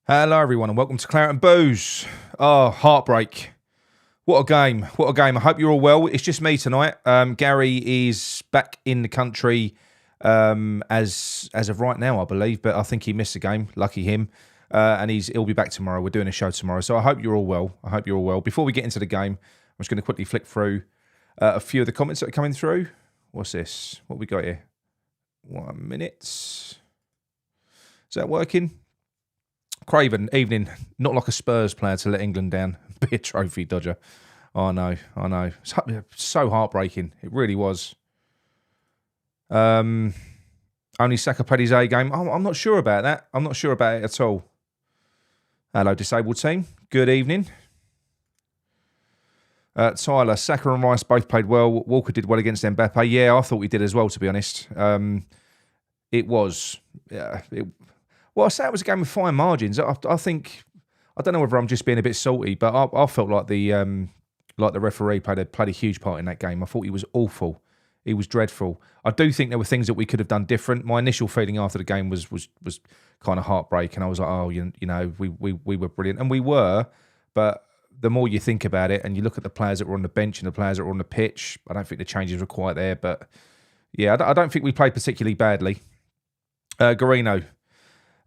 Hello, everyone, and welcome to Claret and Booze. Oh, heartbreak. What a game. What a game. I hope you're all well. It's just me tonight. Gary is back in the country as of right now, I believe, but I think he missed the game. Lucky him. And he'll be back tomorrow. We're doing a show tomorrow. So I hope you're all well. I hope you're all well. Before we get into the game, I'm just going to quickly flick through a few of the comments that are coming through. What's this? What we got here? 1 minute. Is that working? Craven, evening. Not like a Spurs player to let England down. Be a trophy dodger. Oh, I know. It's so heartbreaking. It really was. Only Saka played his A game. I'm not sure about that. I'm not sure about it at all. Hello, disabled team. Good evening. Tyler, Saka and Rice both played well. Walker did well against Mbappe. Yeah, I thought he did as well, to be honest. It was... Well, I say it was a game with fine margins. I think, I don't know whether I'm just being a bit salty, but I felt like the referee played a huge part in that game. I thought he was awful. He was dreadful. I do think there were things that we could have done different. My initial feeling after the game was kind of heartbreak, and I was like, oh, you know, we were brilliant, and we were. But the more you think about it, and you look at the players that were on the bench and the players that were on the pitch, I don't think the changes were quite there. But yeah, I don't think we played particularly badly. Garino.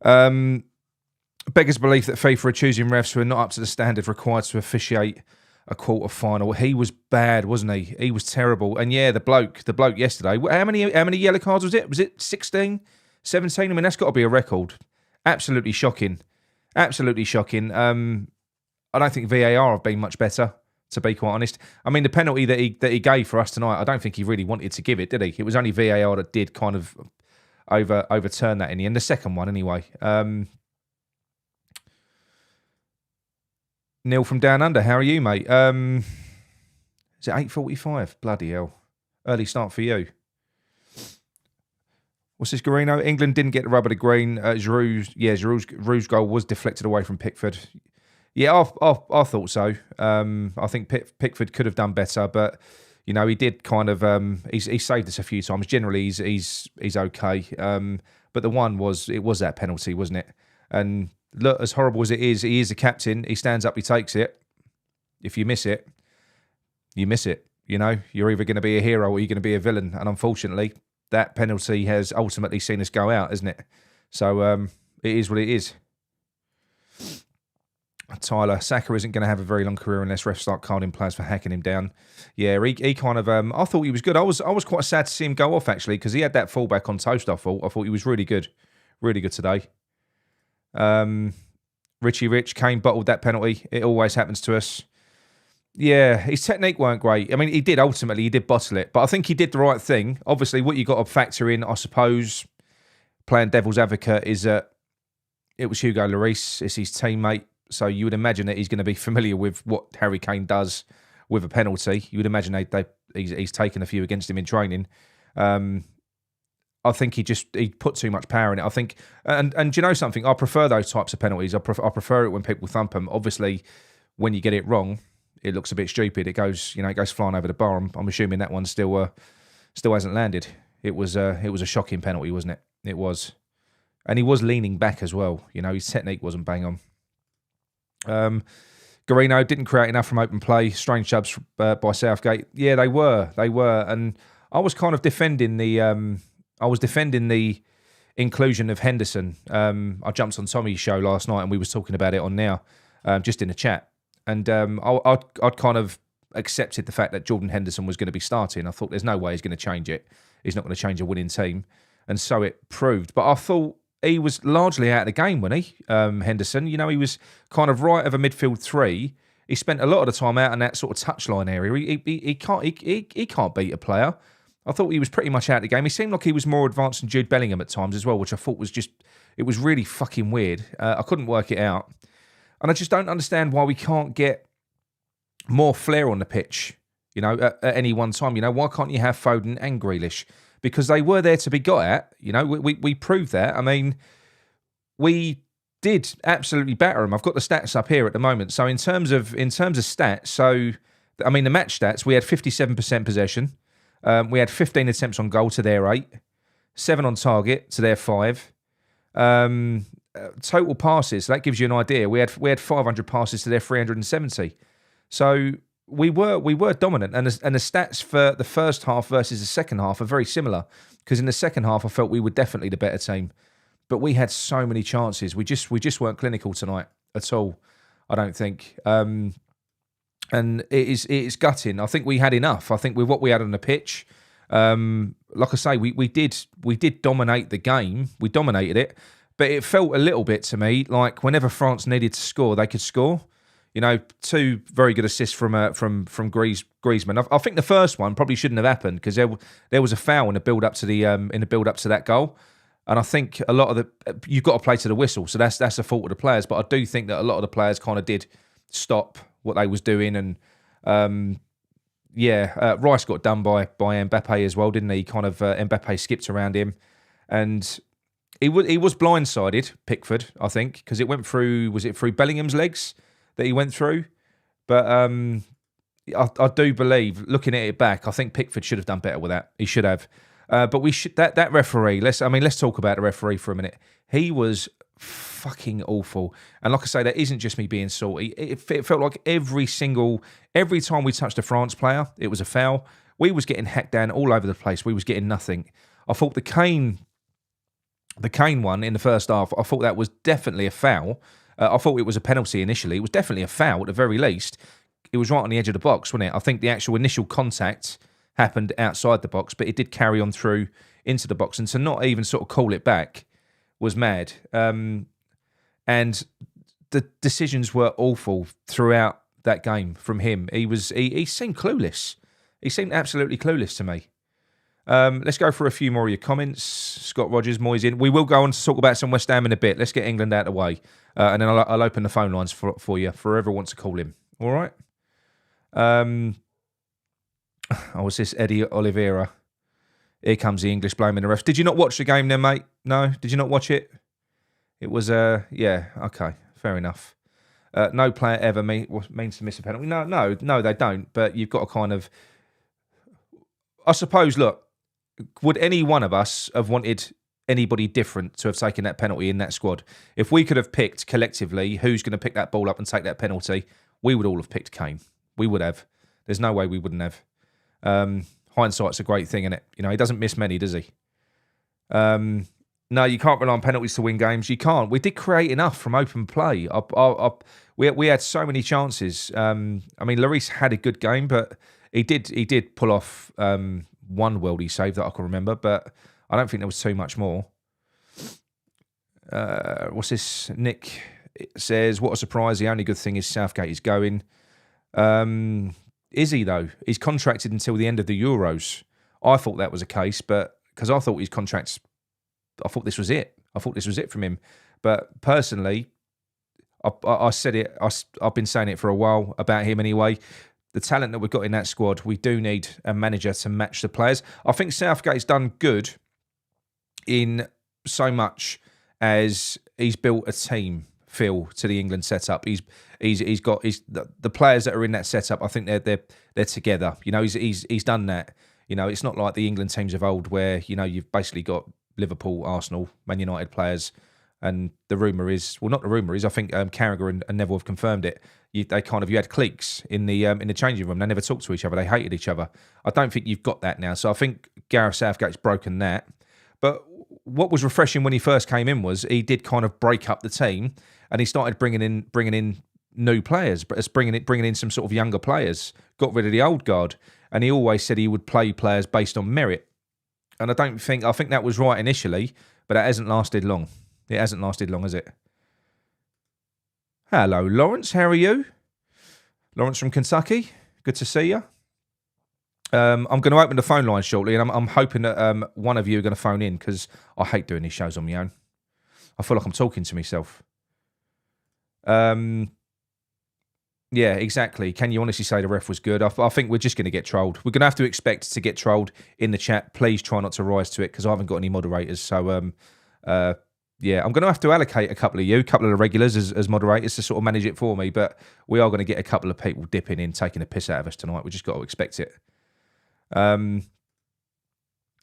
Beggars belief that FIFA are choosing refs who are not up to the standard required to officiate a quarter-final. He was bad, wasn't he? He was terrible. And yeah, the bloke yesterday, how many yellow cards was it? Was it 16, 17? I mean, that's got to be a record. Absolutely shocking. Absolutely shocking. I don't think VAR have been much better, to be quite honest. I mean, the penalty that he gave for us tonight, I don't think he really wanted to give it, did he? It was only VAR that did kind of overturn that in the end. The second one, anyway. Neil from Down Under, how are you, mate? Is it 8:45? Bloody hell. Early start for you. What's this, Garino? England didn't get the rub of the green. Giroud's goal was deflected away from Pickford. Yeah, I thought so. I think Pickford could have done better, but you know, he did kind of. He saved us a few times. Generally, he's okay. But the one was that penalty, wasn't it? And look, as horrible as it is, he is the captain. He stands up, he takes it. If you miss it, you miss it. You know, you're either going to be a hero or you're going to be a villain. And unfortunately, that penalty has ultimately seen us go out, isn't it? So it is what it is. Tyler, Saka isn't going to have a very long career unless refs start carding players for hacking him down. Yeah, he kind of. I thought he was good. I was quite sad to see him go off actually because he had that fullback on toast. I thought he was really good today. Richie Rich, Kane bottled that penalty. It always happens to us. Yeah, his technique weren't great. I mean, he did bottle it, but I think he did the right thing. Obviously, what you got to factor in, I suppose, playing devil's advocate, is that it was Hugo Lloris. It's his teammate. So you would imagine that he's going to be familiar with what Harry Kane does with a penalty. You would imagine he's taken a few against him in training. I think he put too much power in it. I think, and do you know something? I prefer those types of penalties. I prefer it when people thump them. Obviously, when you get it wrong, it looks a bit stupid. It goes flying over the bar. I'm assuming that one still hasn't landed. It was a shocking penalty, wasn't it? It was, and he was leaning back as well. You know, his technique wasn't bang on. Garino didn't create enough from open play. Strange subs by Southgate. Yeah, they were, and I was kind of defending the inclusion of Henderson. I jumped on Tommy's show last night, and we was talking about it on now, just in the chat, and I'd kind of accepted the fact that Jordan Henderson was going to be starting. I thought there's no way he's going to change it. He's not going to change a winning team, and so it proved. But I thought he was largely out of the game, wasn't he, Henderson? You know, he was kind of right of a midfield three. He spent a lot of the time out in that sort of touchline area. He can't beat a player. I thought he was pretty much out of the game. He seemed like he was more advanced than Jude Bellingham at times as well, which I thought was really fucking weird. I couldn't work it out. And I just don't understand why we can't get more flair on the pitch, you know, at any one time. You know, why can't you have Foden and Grealish? Because they were there to be got at. You know, we proved that. I mean, we did absolutely batter them. I've got the stats up here at the moment. So in terms of stats, so I mean the match stats, we had 57% possession. We had 15 attempts on goal to their 8, 7 on target to their 5. total passes. So that gives you an idea. We had 500 passes to their 370. So we were dominant, and the stats for the first half versus the second half are very similar. Because in the second half, I felt we were definitely the better team, but we had so many chances. We just weren't clinical tonight at all. I don't think, and it is gutting. I think we had enough. I think with what we had on the pitch, like I say, we did dominate the game. We dominated it, but it felt a little bit to me like whenever France needed to score, they could score. You know, 2 very good assists from Griezmann. I think the first one probably shouldn't have happened because there was a foul in the build up to that goal, and I think a lot of you've got to play to the whistle, so that's a fault of the players. But I do think that a lot of the players kind of did stop what they was doing, and Rice got done by Mbappe as well, didn't he? Kind of Mbappe skipped around him, and he was blindsided, Pickford, I think, because it went through. Was it through Bellingham's legs that he went through? But I do believe, looking at it back, I think Pickford should have done better with that. He should have. But we should that referee. Let's talk about the referee for a minute. He was fucking awful. And like I say, that isn't just me being salty. It felt like every time we touched a France player, it was a foul. We was getting hacked down all over the place. We was getting nothing. I thought the Kane one in the first half, I thought that was definitely a foul. I thought it was a penalty initially. It was definitely a foul at the very least. It was right on the edge of the box, wasn't it? I think the actual initial contact happened outside the box, but it did carry on through into the box. And to not even sort of call it back was mad. And the decisions were awful throughout that game from him. He seemed clueless. He seemed absolutely clueless to me. Let's go for a few more of your comments. Scott Rogers, Moyes in. We will go on to talk about some West Ham in a bit. Let's get England out of the way. And then I'll open the phone lines for you, for whoever wants to call him. All right? Was this Eddie Oliveira? Here comes the English blaming the refs. Did you not watch the game then, mate? No? Did you not watch it? It was, yeah, okay, fair enough. No player ever means to miss a penalty. No, they don't. But you've got to kind of... I suppose, look, would any one of us have wanted anybody different to have taken that penalty in that squad? If we could have picked collectively who's going to pick that ball up and take that penalty, we would all have picked Kane. We would have. There's no way we wouldn't have. Hindsight's a great thing, isn't it? You know, he doesn't miss many, does he? No, you can't rely on penalties to win games. You can't. We did create enough from open play. We had so many chances. I mean, Lloris had a good game, but he did pull off one worldie save that I can remember, but I don't think there was too much more. What's this? Nick says, what a surprise. The only good thing is Southgate is going. Is he, though? He's contracted until the end of the Euros. I thought that was a case, but because I thought his contract's... I thought this was it. I thought this was it from him. But personally, I said it. I've been saying it for a while about him anyway. The talent that we've got in that squad, we do need a manager to match the players. I think Southgate's done good in so much as he's built a team feel to the England setup. He's got the players that are in that setup. I think they're together. You know, he's done that. You know, it's not like the England teams of old where, you know, you've basically got Liverpool, Arsenal, Man United players, and the rumour is, well, not the rumour is, I think Carragher and Neville have confirmed it. You had cliques in the changing room. They never talked to each other. They hated each other. I don't think you've got that now. So I think Gareth Southgate's broken that. But what was refreshing when he first came in was he did kind of break up the team, and he started bringing in new players, but bringing in some sort of younger players. Got rid of the old guard, and he always said he would play players based on merit. And I think that was right initially, but that hasn't lasted long. It hasn't lasted long, has it? Hello, Lawrence. How are you? Lawrence from Kentucky. Good to see you. I'm going to open the phone line shortly, and I'm hoping that one of you are going to phone in because I hate doing these shows on my own. I feel like I'm talking to myself. Yeah, exactly. Can you honestly say the ref was good? I think we're just going to get trolled. We're going to have to expect to get trolled in the chat. Please try not to rise to it because I haven't got any moderators. So, yeah, I'm going to have to allocate a couple of the regulars as moderators to sort of manage it for me. But we are going to get a couple of people dipping in, taking a piss out of us tonight. We just got to expect it.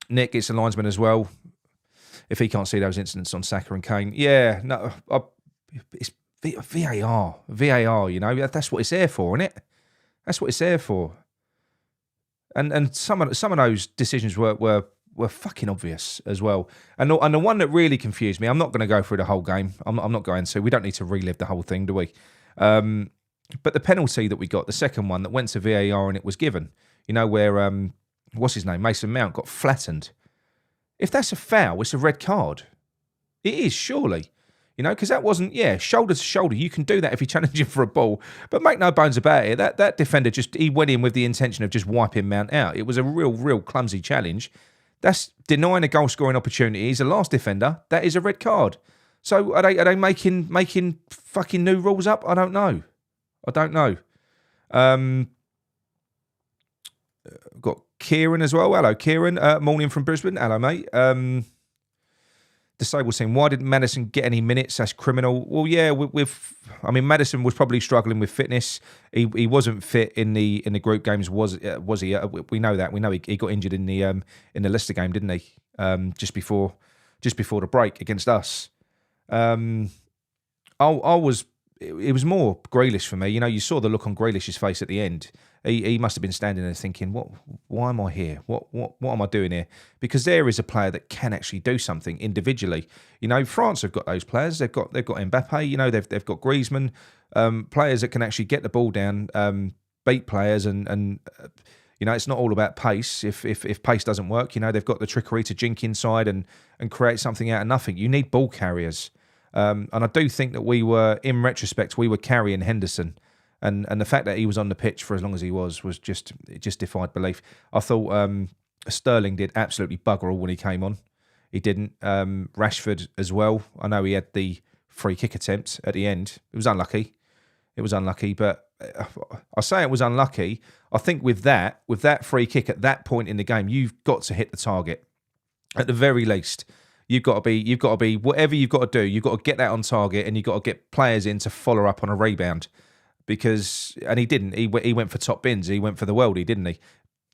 Nick, it's a linesman as well. if he can't see those incidents on Saka and Kane. Yeah, no, it's VAR. You know, that's what it's there for, isn't it? That's what it's there for. And some of those decisions were fucking obvious as well. And the one that really confused me, I'm not going to go through the whole game. I'm not going to. We don't need to relive the whole thing, do we? But the penalty that we got, the second one that went to VAR and it was given, you know, where, what's his name, Mason Mount got flattened. If that's a foul, it's a red card. It is, surely. You know, because that wasn't, shoulder to shoulder. You can do that if you're challenging for a ball. But make no bones about it, that defender he went in with the intention of just wiping Mount out. It was a real clumsy challenge. That's denying a goal scoring opportunity. He's the last defender. That is a red card. So are they making fucking new rules up? I don't know. Got Kieran as well. Hello, Kieran. Morning from Brisbane. Hello, mate. Disabled saying, why didn't Maddison get any minutes? That's criminal. Well, yeah, Maddison was probably struggling with fitness. He wasn't fit in the group games, was he? We know that. We know he got injured in the Leicester game, didn't he? Just before the break against us. It was more Grealish for me. You know, you saw the look on Grealish's face at the end. He must have been standing there thinking, why am I here? What am I doing here? Because there is a player that can actually do something individually. You know, France have got those players. They've got Mbappe. You know, they've got Griezmann. Players that can actually get the ball down, beat players, and you know, it's not all about pace. If pace doesn't work, you know, they've got the trickery to jink inside and create something out of nothing. You need ball carriers. And I do think that in retrospect, we were carrying Henderson. And the fact that he was on the pitch for as long as he was just defied belief. I thought Sterling did absolutely bugger all when he came on. He didn't. Rashford as well. I know he had the free kick attempt at the end. It was unlucky. But I say it was unlucky. I think with that free kick at that point in the game, you've got to hit the target at the very least. You've got to be whatever you've got to do. You've got to get that on target, and you've got to get players in to follow up on a rebound. And he didn't. He went for top bins. He went for the worldie, didn't he?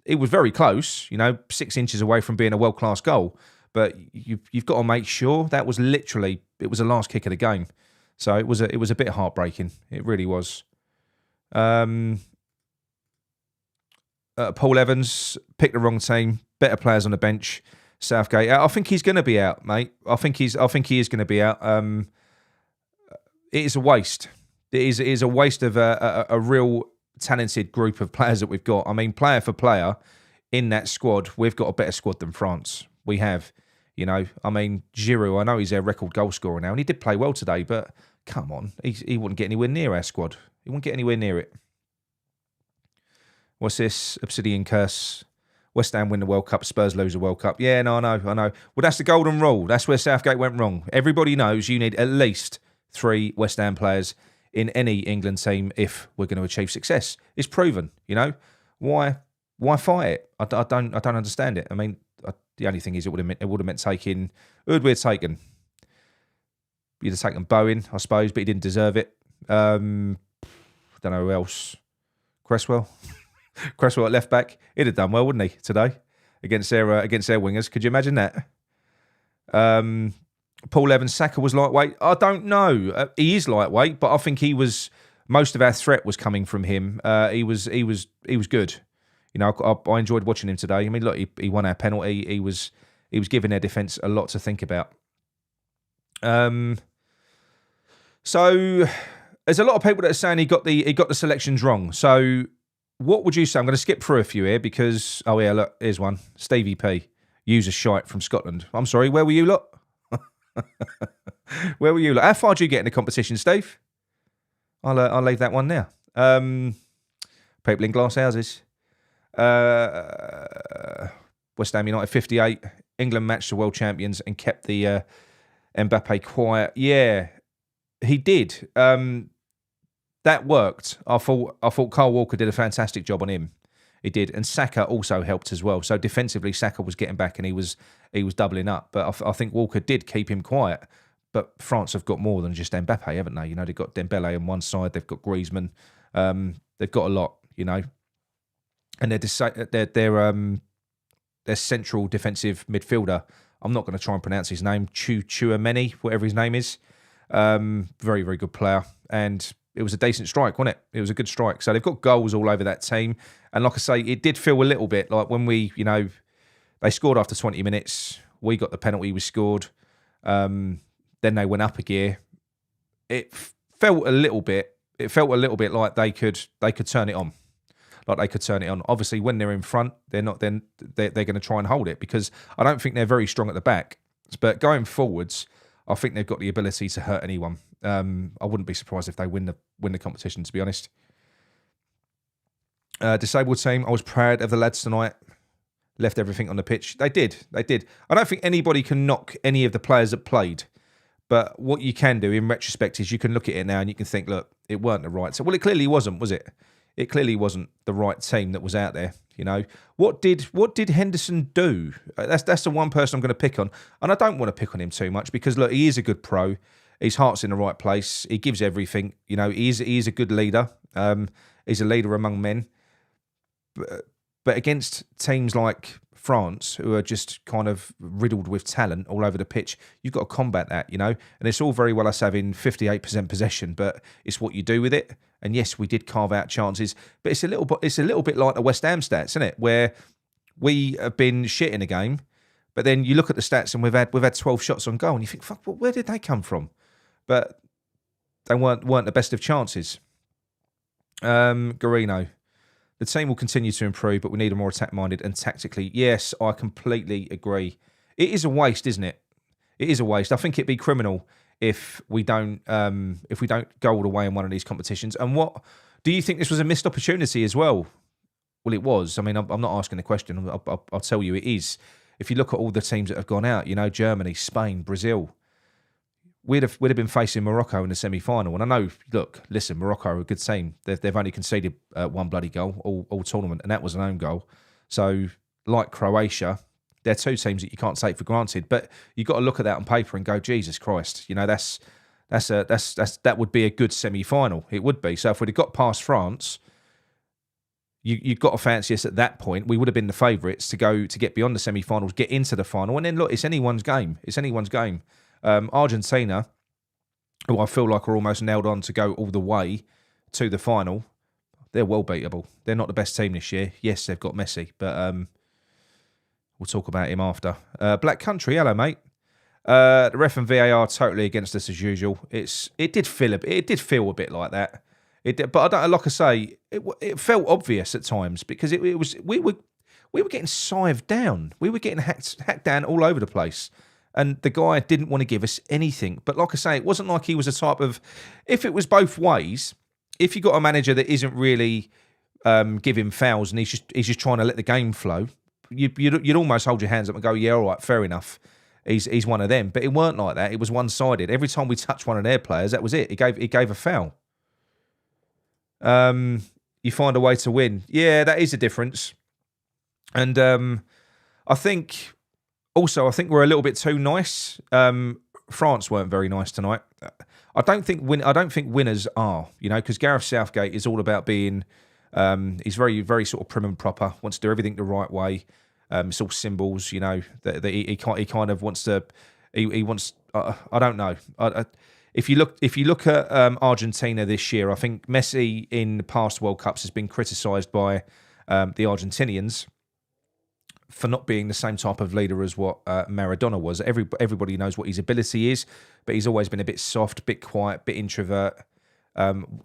It was very close, you know, 6 inches away from being a world-class goal. But you've got to make sure that was literally, it was the last kick of the game. So it was a bit heartbreaking. It really was. Paul Evans picked the wrong team. Better players on the bench. Southgate. I think he's going to be out, mate. I think he is going to be out. It is a waste. It is a waste of a real talented group of players that we've got. I mean, player for player in that squad, we've got a better squad than France. We have, you know. I mean, Giroud, I know he's their record goal scorer now, and he did play well today, but come on, he wouldn't get anywhere near our squad. He wouldn't get anywhere near it. What's this? Obsidian curse. West Ham win the World Cup, Spurs lose the World Cup. Yeah, no, I know. Well, that's the golden rule. That's where Southgate went wrong. Everybody knows you need at least 3 West Ham players in any England team if we're going to achieve success. It's proven, you know. Why fight it? I don't understand it. I mean, the only thing is it would have meant taking... Who would we have taken? You'd have taken Bowen, I suppose, but he didn't deserve it. Don't know who else. Cresswell at left back. He'd have done well, wouldn't he, today against their wingers? Could you imagine that? Paul Evans, Saka was lightweight. I don't know. He is lightweight, but I think most of our threat was coming from him. He was good. You know, I enjoyed watching him today. I mean, look, he won our penalty. He was giving their defence a lot to think about. So there's a lot of people that are saying he got the selections wrong. So what would you say? I'm going to skip through a few here because look, here's one. Stevie P, user shite from Scotland. I'm sorry, where were you lot? Where were you lot? How far do you get in the competition, Steve? I'll leave that one there. People in glass houses. West Ham United 58. England matched the world champions and kept the Mbappe quiet. Yeah, he did. That worked. I thought Kyle Walker did a fantastic job on him. He did, and Saka also helped as well. So defensively, Saka was getting back and he was doubling up. But I think Walker did keep him quiet. But France have got more than just Mbappe, haven't they? You know, they've got Dembele on one side, they've got Griezmann, they've got a lot. You know, and their central defensive midfielder, I'm not going to try and pronounce his name, Chouameni, whatever his name is. Very, very good player. And it was a decent strike, wasn't it? It was a good strike. So they've got goals all over that team. And like I say, it did feel a little bit like when we, they scored after 20 minutes. We got the penalty, we scored. Then they went up a gear. It felt a little bit like they could turn it on. Like they could turn it on. Obviously, when they're in front, they're going to try and hold it, because I don't think they're very strong at the back. But going forwards, I think they've got the ability to hurt anyone. I wouldn't be surprised if they win the competition, to be honest. Disabled team. I was proud of the lads tonight. Left everything on the pitch. They did. I don't think anybody can knock any of the players that played. But what you can do in retrospect is you can look at it now and you can think, look, it weren't the right. So, well, it clearly wasn't, was it? It clearly wasn't the right team that was out there. What did Henderson do? That's the one person I'm going to pick on, and I don't want to pick on him too much because look, he is a good pro. His heart's in the right place. He gives everything. He's a good leader. He's a leader among men. But against teams like France, who are just kind of riddled with talent all over the pitch, you've got to combat that, And it's all very well us having 58% possession, but it's what you do with it. And yes, we did carve out chances, but it's a little bit like the West Ham stats, isn't it? Where we have been shit in a game, but then you look at the stats and we've had 12 shots on goal, and you think, fuck, where did they come from? But they weren't the best of chances. Garino. The team will continue to improve, but we need a more attack-minded and tactically. Yes, I completely agree. It is a waste, isn't it? It is a waste. I think it'd be criminal if we don't go all the way in one of these competitions. And what do you think? This was a missed opportunity as well? Well, it was. I mean, I'm not asking the question. I'll tell you, it is. If you look at all the teams that have gone out, Germany, Spain, Brazil. We'd have been facing Morocco in the semi-final. And I know, listen, Morocco are a good team. They've only conceded one bloody goal all tournament, and that was an own goal. So, like Croatia, they're two teams that you can't take for granted. But you've got to look at that on paper and go, Jesus Christ, that would be a good semi-final. It would be. So if we'd have got past France, you've got to fancy us at that point. We would have been the favourites to get beyond the semi-finals, get into the final, and then look, it's anyone's game. Argentina, who I feel like are almost nailed on to go all the way to the final, they're well beatable. They're not the best team this year. Yes, they've got Messi, but we'll talk about him after. Black Country, hello, mate. The ref and VAR totally against us as usual. It did feel a bit like that. It did, but I don't. Like I say, it felt obvious at times because we were getting scythed down. We were getting hacked down all over the place. And the guy didn't want to give us anything. But like I say, it wasn't like he was a type of... If it was both ways, if you got a manager that isn't really giving fouls and he's just trying to let the game flow, you'd almost hold your hands up and go, yeah, all right, fair enough. He's one of them. But it weren't like that. It was one-sided. Every time we touched one of their players, that was it. He gave a foul. You find a way to win. Yeah, that is a difference. And I think... Also, I think we're a little bit too nice. France weren't very nice tonight. I don't think winners are, because Gareth Southgate is all about being. He's very, very sort of prim and proper. Wants to do everything the right way. It's all symbols, That he kind of wants to. He wants. I don't know. If you look at Argentina this year, I think Messi in the past World Cups has been criticised by the Argentinians for not being the same type of leader as what Maradona was. Everybody knows what his ability is, but he's always been a bit soft, a bit quiet, a bit introvert.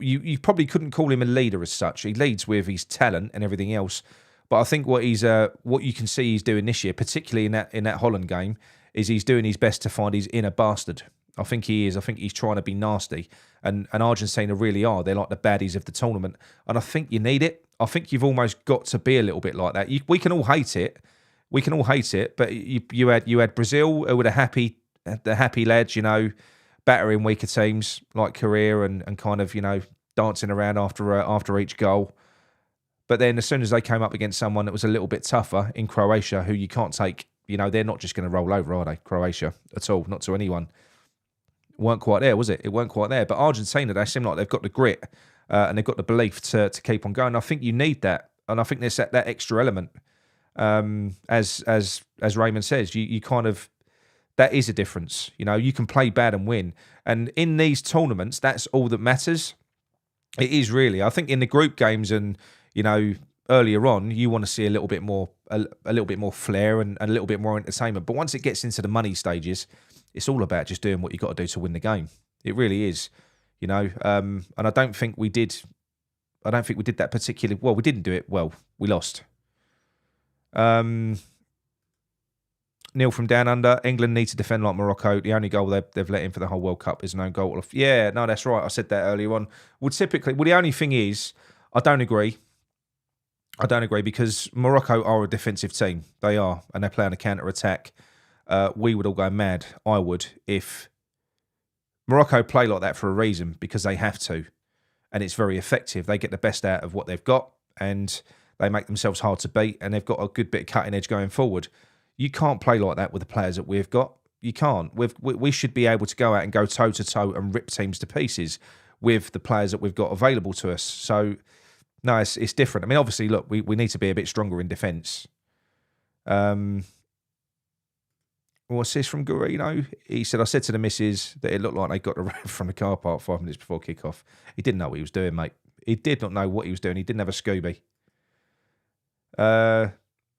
You probably couldn't call him a leader as such. He leads with his talent and everything else. But I think what you can see he's doing this year, particularly in that Holland game, is he's doing his best to find his inner bastard. I think he is. I think he's trying to be nasty. And Argentina really are. They're like the baddies of the tournament. And I think you need it. I think you've almost got to be a little bit like that. We can all hate it. But you had Brazil who were the happy lads, battering weaker teams like Korea and kind of, dancing around after each goal. But then as soon as they came up against someone that was a little bit tougher in Croatia, who you can't take, they're not just going to roll over, are they? Croatia at all, not to anyone. Weren't quite there, was it? It weren't quite there. But Argentina, they seem like they've got the grit and they've got the belief to keep on going. I think you need that, and I think there's that extra element. As Raymond says, you kind of that is a difference. You know, you can play bad and win. And in these tournaments, that's all that matters. It is really. I think in the group games and, you know, earlier on, you want to see a little bit more flair and a little bit more entertainment. But once it gets into the money stages, it's all about just doing what you got to do to win the game. It really is, you know. And I don't think we did. I don't think we did that particularly well. We didn't do it well. We lost. Neil from Down Under. England need to defend like Morocco. The only goal they've let in for the whole World Cup is an own goal. Yeah, no, that's right. I said that earlier on. Well, the only thing is, I don't agree. Because Morocco are a defensive team. They are, and they play on a counter-attack. We would all go mad. I would, if Morocco play like that for a reason, because they have to, and it's very effective. They get the best out of what they've got, and they make themselves hard to beat, and they've got a good bit of cutting edge going forward. You can't play like that with the players that we've got. You can't. We should be able to go out and go toe-to-toe and rip teams to pieces with the players that we've got available to us. So, no, it's different. I mean, obviously, look, we need to be a bit stronger in defence. What's this from Guarino? He said, I said to the missus that it looked like they got the ref from the car park 5 minutes before kick-off. He didn't know what he was doing, mate. He did not know what he was doing. He didn't have a Scooby.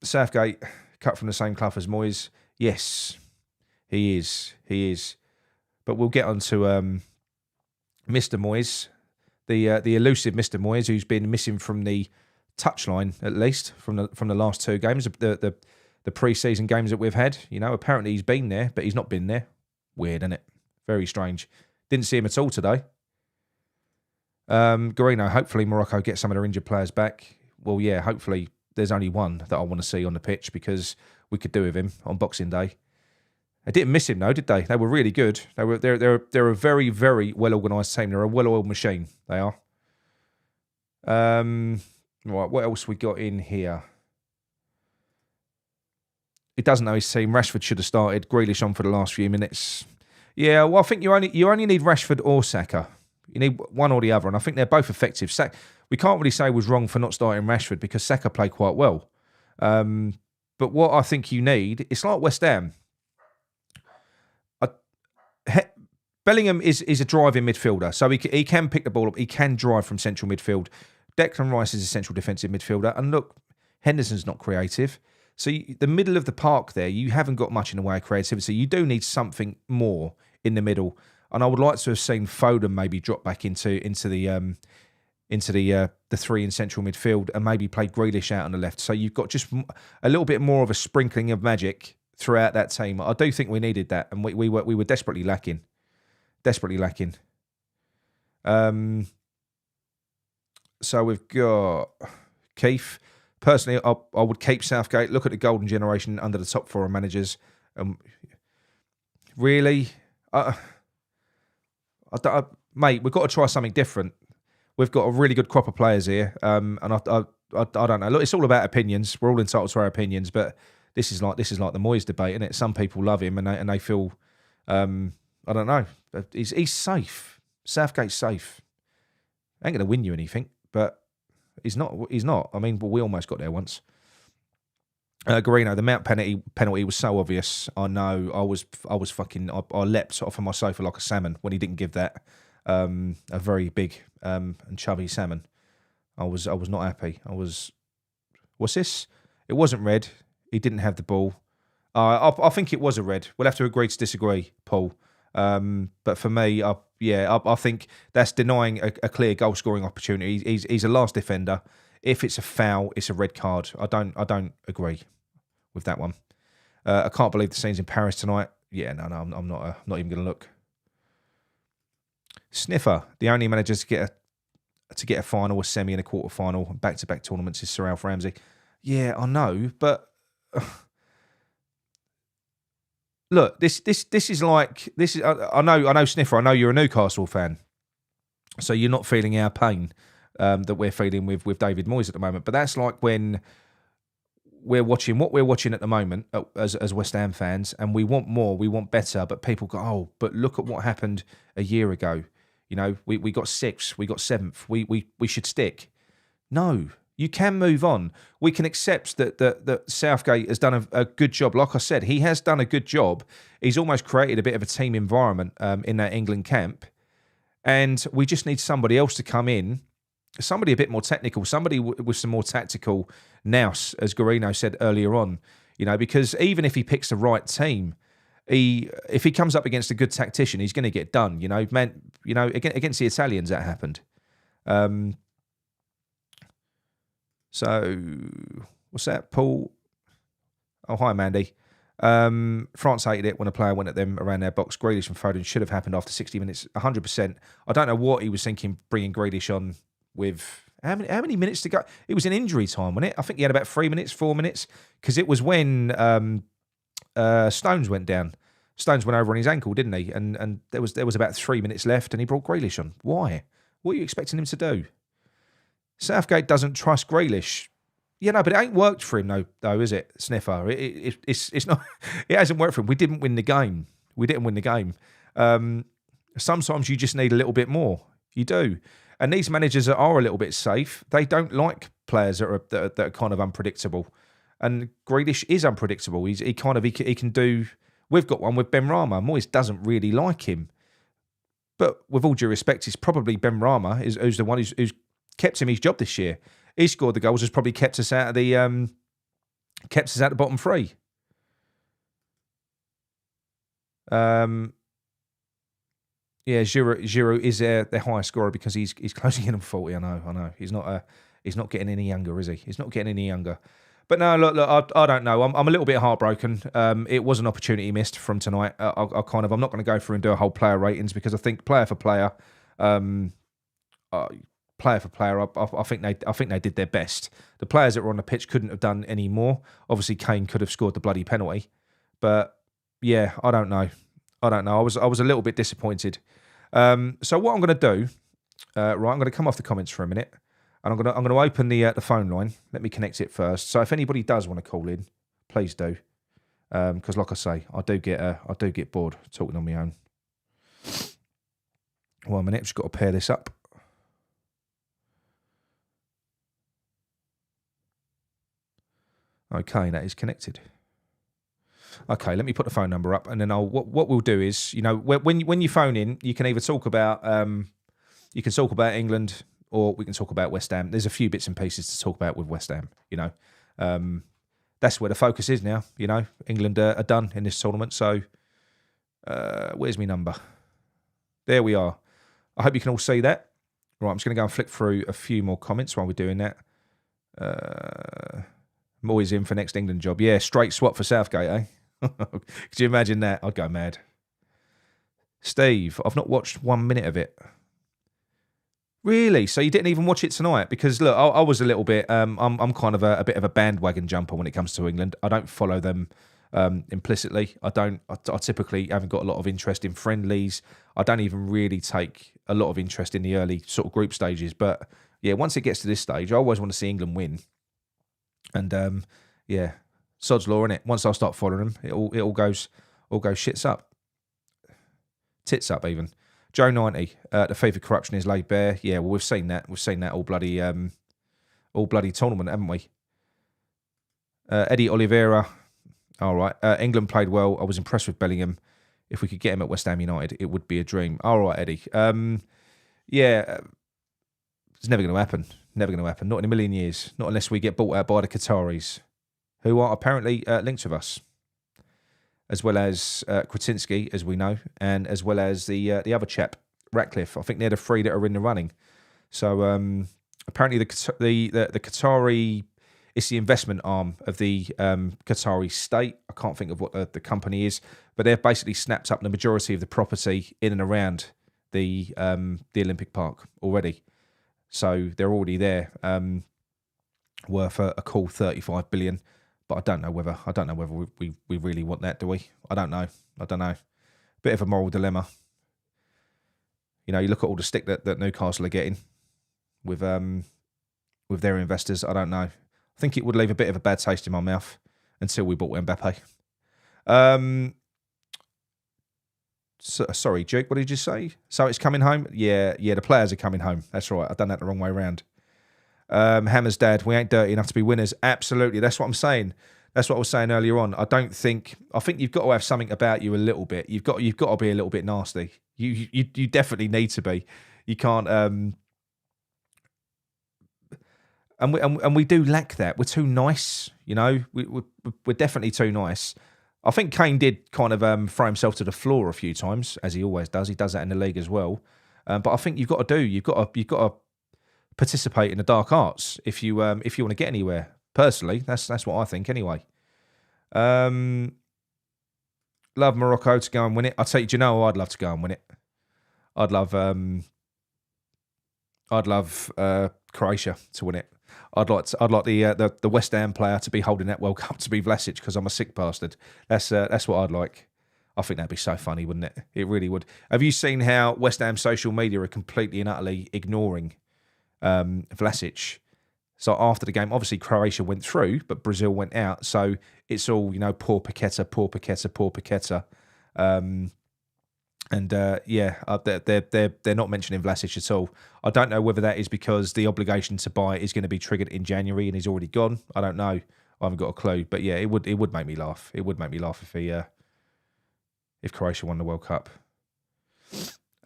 Southgate, cut from the same cloth as Moyes. Yes, he is. He is. But we'll get on to Mr. Moyes, the elusive Mr. Moyes, who's been missing from the touchline, at least, from the last two games, the pre-season games that we've had. You know, apparently he's been there, but he's not been there. Weird, isn't it? Very strange. Didn't see him at all today. Guarino, hopefully Morocco gets some of their injured players back. Well, yeah, hopefully there's only one that I want to see on the pitch, because we could do with him on Boxing Day. They didn't miss him though, did they? They were really good. They're a very, very well organised team. They're a well-oiled machine. They are. Right, what else we got in here? He doesn't know his team. Rashford should have started. Grealish on for the last few minutes. Yeah, well, I think you only need Rashford or Saka. You need one or the other, and I think they're both effective. We can't really say was wrong for not starting Rashford, because Saka played quite well. But what I think you need, it's like West Ham. Bellingham is a driving midfielder, so he can pick the ball up. He can drive from central midfield. Declan Rice is a central defensive midfielder. And look, Henderson's not creative. So the middle of the park there, you haven't got much in the way of creativity. You do need something more in the middle. And I would like to have seen Foden maybe drop back into the three in central midfield and maybe play Grealish out on the left. So you've got just a little bit more of a sprinkling of magic throughout that team. I do think we needed that, and we were desperately lacking. So we've got Keith. Personally, I would keep Southgate. Look at the golden generation under the top four managers. Really, mate, we've got to try something different. We've got a really good crop of players here, and I don't know. Look, it's all about opinions. We're all entitled to our opinions, but this is like the Moyes debate, isn't it? Some people love him, and they feel, I don't know. He's safe. Southgate's safe. Ain't going to win you anything, but he's not. I mean, we almost got there once. Guarino, the Mount penalty was so obvious. I know. I leapt off of my sofa like a salmon when he didn't give that. A very big and chubby salmon. I was not happy. What's this? It wasn't red. He didn't have the ball. I think it was a red. We'll have to agree to disagree, Paul. But for me, I think that's denying a clear goal scoring opportunity. He's a last defender. If it's a foul, it's a red card. I don't agree with that one. I can't believe the scenes in Paris tonight. Yeah, no, I'm not even going to look. Sniffer, the only manager to get a final, a semi, and a quarter final, back-to-back tournaments is Sir Alf Ramsey. Yeah, I know, but look, this is like this is. I know, Sniffer. I know you're a Newcastle fan, so you're not feeling our pain that we're feeling with David Moyes at the moment. But that's like when we're watching what we're watching at the moment as West Ham fans, and we want more, we want better. But people go, oh, but look at what happened a year ago. You know, we got sixth, we got seventh. We should stick. No, You can move on. We can accept that Southgate has done a good job. Like I said, he has done a good job. He's almost created a bit of a team environment in that England camp. And we just need somebody else to come in, somebody a bit more technical, somebody with some more tactical nous, as Guarino said earlier on. Because even if he picks the right team, if he comes up against a good tactician, he's going to get done. Against the Italians that happened. So, what's that, Paul? Oh, hi, Mandy. France hated it when a player went at them around their box. Grealish and Foden should have happened after 60 minutes, 100%. I don't know what he was thinking bringing Grealish on with... How many minutes to go? It was in injury time, wasn't it? I think he had about 3 minutes, 4 minutes, because it was when Stones went down. Stones went over on his ankle, didn't he? And there was about 3 minutes left, and he brought Grealish on. Why? What are you expecting him to do? Southgate doesn't trust Grealish. But it ain't worked for him, though, is it, Sniffer? It's not. It hasn't worked for him. We didn't win the game. Sometimes you just need a little bit more. You do. And these managers that are a little bit safe, they don't like players that are kind of unpredictable. And Grealish is unpredictable. He can do. We've got one with Benrahma. Moyes doesn't really like him. But with all due respect, it's probably Benrahma who's the one who's kept him his job this year. He scored the goals, has probably kept us out of the bottom three. Giroud is their highest scorer because he's closing in on 40. I know. He's not getting any younger, is he? He's not getting any younger. But no, look, I don't know. I'm a little bit heartbroken. It was an opportunity missed from tonight. I'm not going to go through and do a whole player ratings because I think player for player, I think they did their best. The players that were on the pitch couldn't have done any more. Obviously, Kane could have scored the bloody penalty, but yeah, I don't know. I was a little bit disappointed. So what I'm going to do, I'm going to come off the comments for a minute, and I'm going to open the phone line. Let me connect it first. So if anybody does want to call in, please do, because like I say, I do get bored talking on my own. 1 minute, just got to pair this up. Okay, that is connected. Okay, let me put the phone number up, and then what we'll do is, when you phone in, you can either talk about England, or we can talk about West Ham. There's a few bits and pieces to talk about with West Ham. That's where the focus is now. England are done in this tournament. So, where's my number? There we are. I hope you can all see that. Right, I'm just going to go and flick through a few more comments while we're doing that. Moyes in for next England job. Yeah, straight swap for Southgate, eh? Could you imagine that? I'd go mad. Steve, I've not watched 1 minute of it. Really? So you didn't even watch it tonight? Because look, I was a little bit. I'm kind of a bit of a bandwagon jumper when it comes to England. I don't follow them implicitly. I typically haven't got a lot of interest in friendlies. I don't even really take a lot of interest in the early sort of group stages. But yeah, once it gets to this stage, I always want to see England win. And yeah, sod's law, innit? Once I start following them, it all goes shits up, tits up even. Joe 90, the FIFA corruption is laid bare. Yeah, well, we've seen that all bloody tournament, haven't we? Eddie Oliveira, all right. England played well. I was impressed with Bellingham. If we could get him at West Ham United, it would be a dream. All right, Eddie. Yeah, it's never going to happen. Never going to happen. Not in a million years. Not unless we get bought out by the Qataris, who are apparently linked with us, as well as Kretinsky, as we know, and as well as the other chap, Ratcliffe. I think they're the three that are in the running. So apparently the Qatari, it's the investment arm of the Qatari state. I can't think of what the company is, but they've basically snapped up the majority of the property in and around the Olympic Park already. So they're already there, worth a cool 35 billion. But I don't know whether we really want that, do we? I don't know. Bit of a moral dilemma. You look at all the stick that Newcastle are getting with their investors. I don't know. I think it would leave a bit of a bad taste in my mouth until we bought Mbappe. Sorry, Duke, what did you say? So it's coming home? Yeah, the players are coming home. That's right. I've done that the wrong way around. Hammer's dad, we ain't dirty enough to be winners. Absolutely, that's what I'm saying. That's what I was saying earlier on. I think you've got to have something about you a little bit. You've got to be a little bit nasty. You definitely need to be. You can't. And we do lack that. We're too nice. We're definitely too nice. I think Kane did kind of throw himself to the floor a few times, as he always does. He does that in the league as well. But I think you've got to participate in the dark arts if you want to get anywhere. Personally, that's what I think anyway. Love Morocco to go and win it. I tell you, do you know I'd love to go and win it. I'd love Croatia to win it. I'd like the West Ham player to be holding that World Cup to be Vlasic because I'm a sick bastard. That's what I'd like. I think that'd be so funny, wouldn't it? It really would. Have you seen how West Ham social media are completely and utterly ignoring Vlasic? So after the game, obviously Croatia went through, but Brazil went out. So it's all, poor Paqueta, poor Paqueta, poor Paqueta. They're not mentioning Vlasic at all. I don't know whether that is because the obligation to buy is going to be triggered in January and he's already gone. I don't know. I haven't got a clue. But yeah, it would make me laugh. It would make me laugh if Croatia won the World Cup.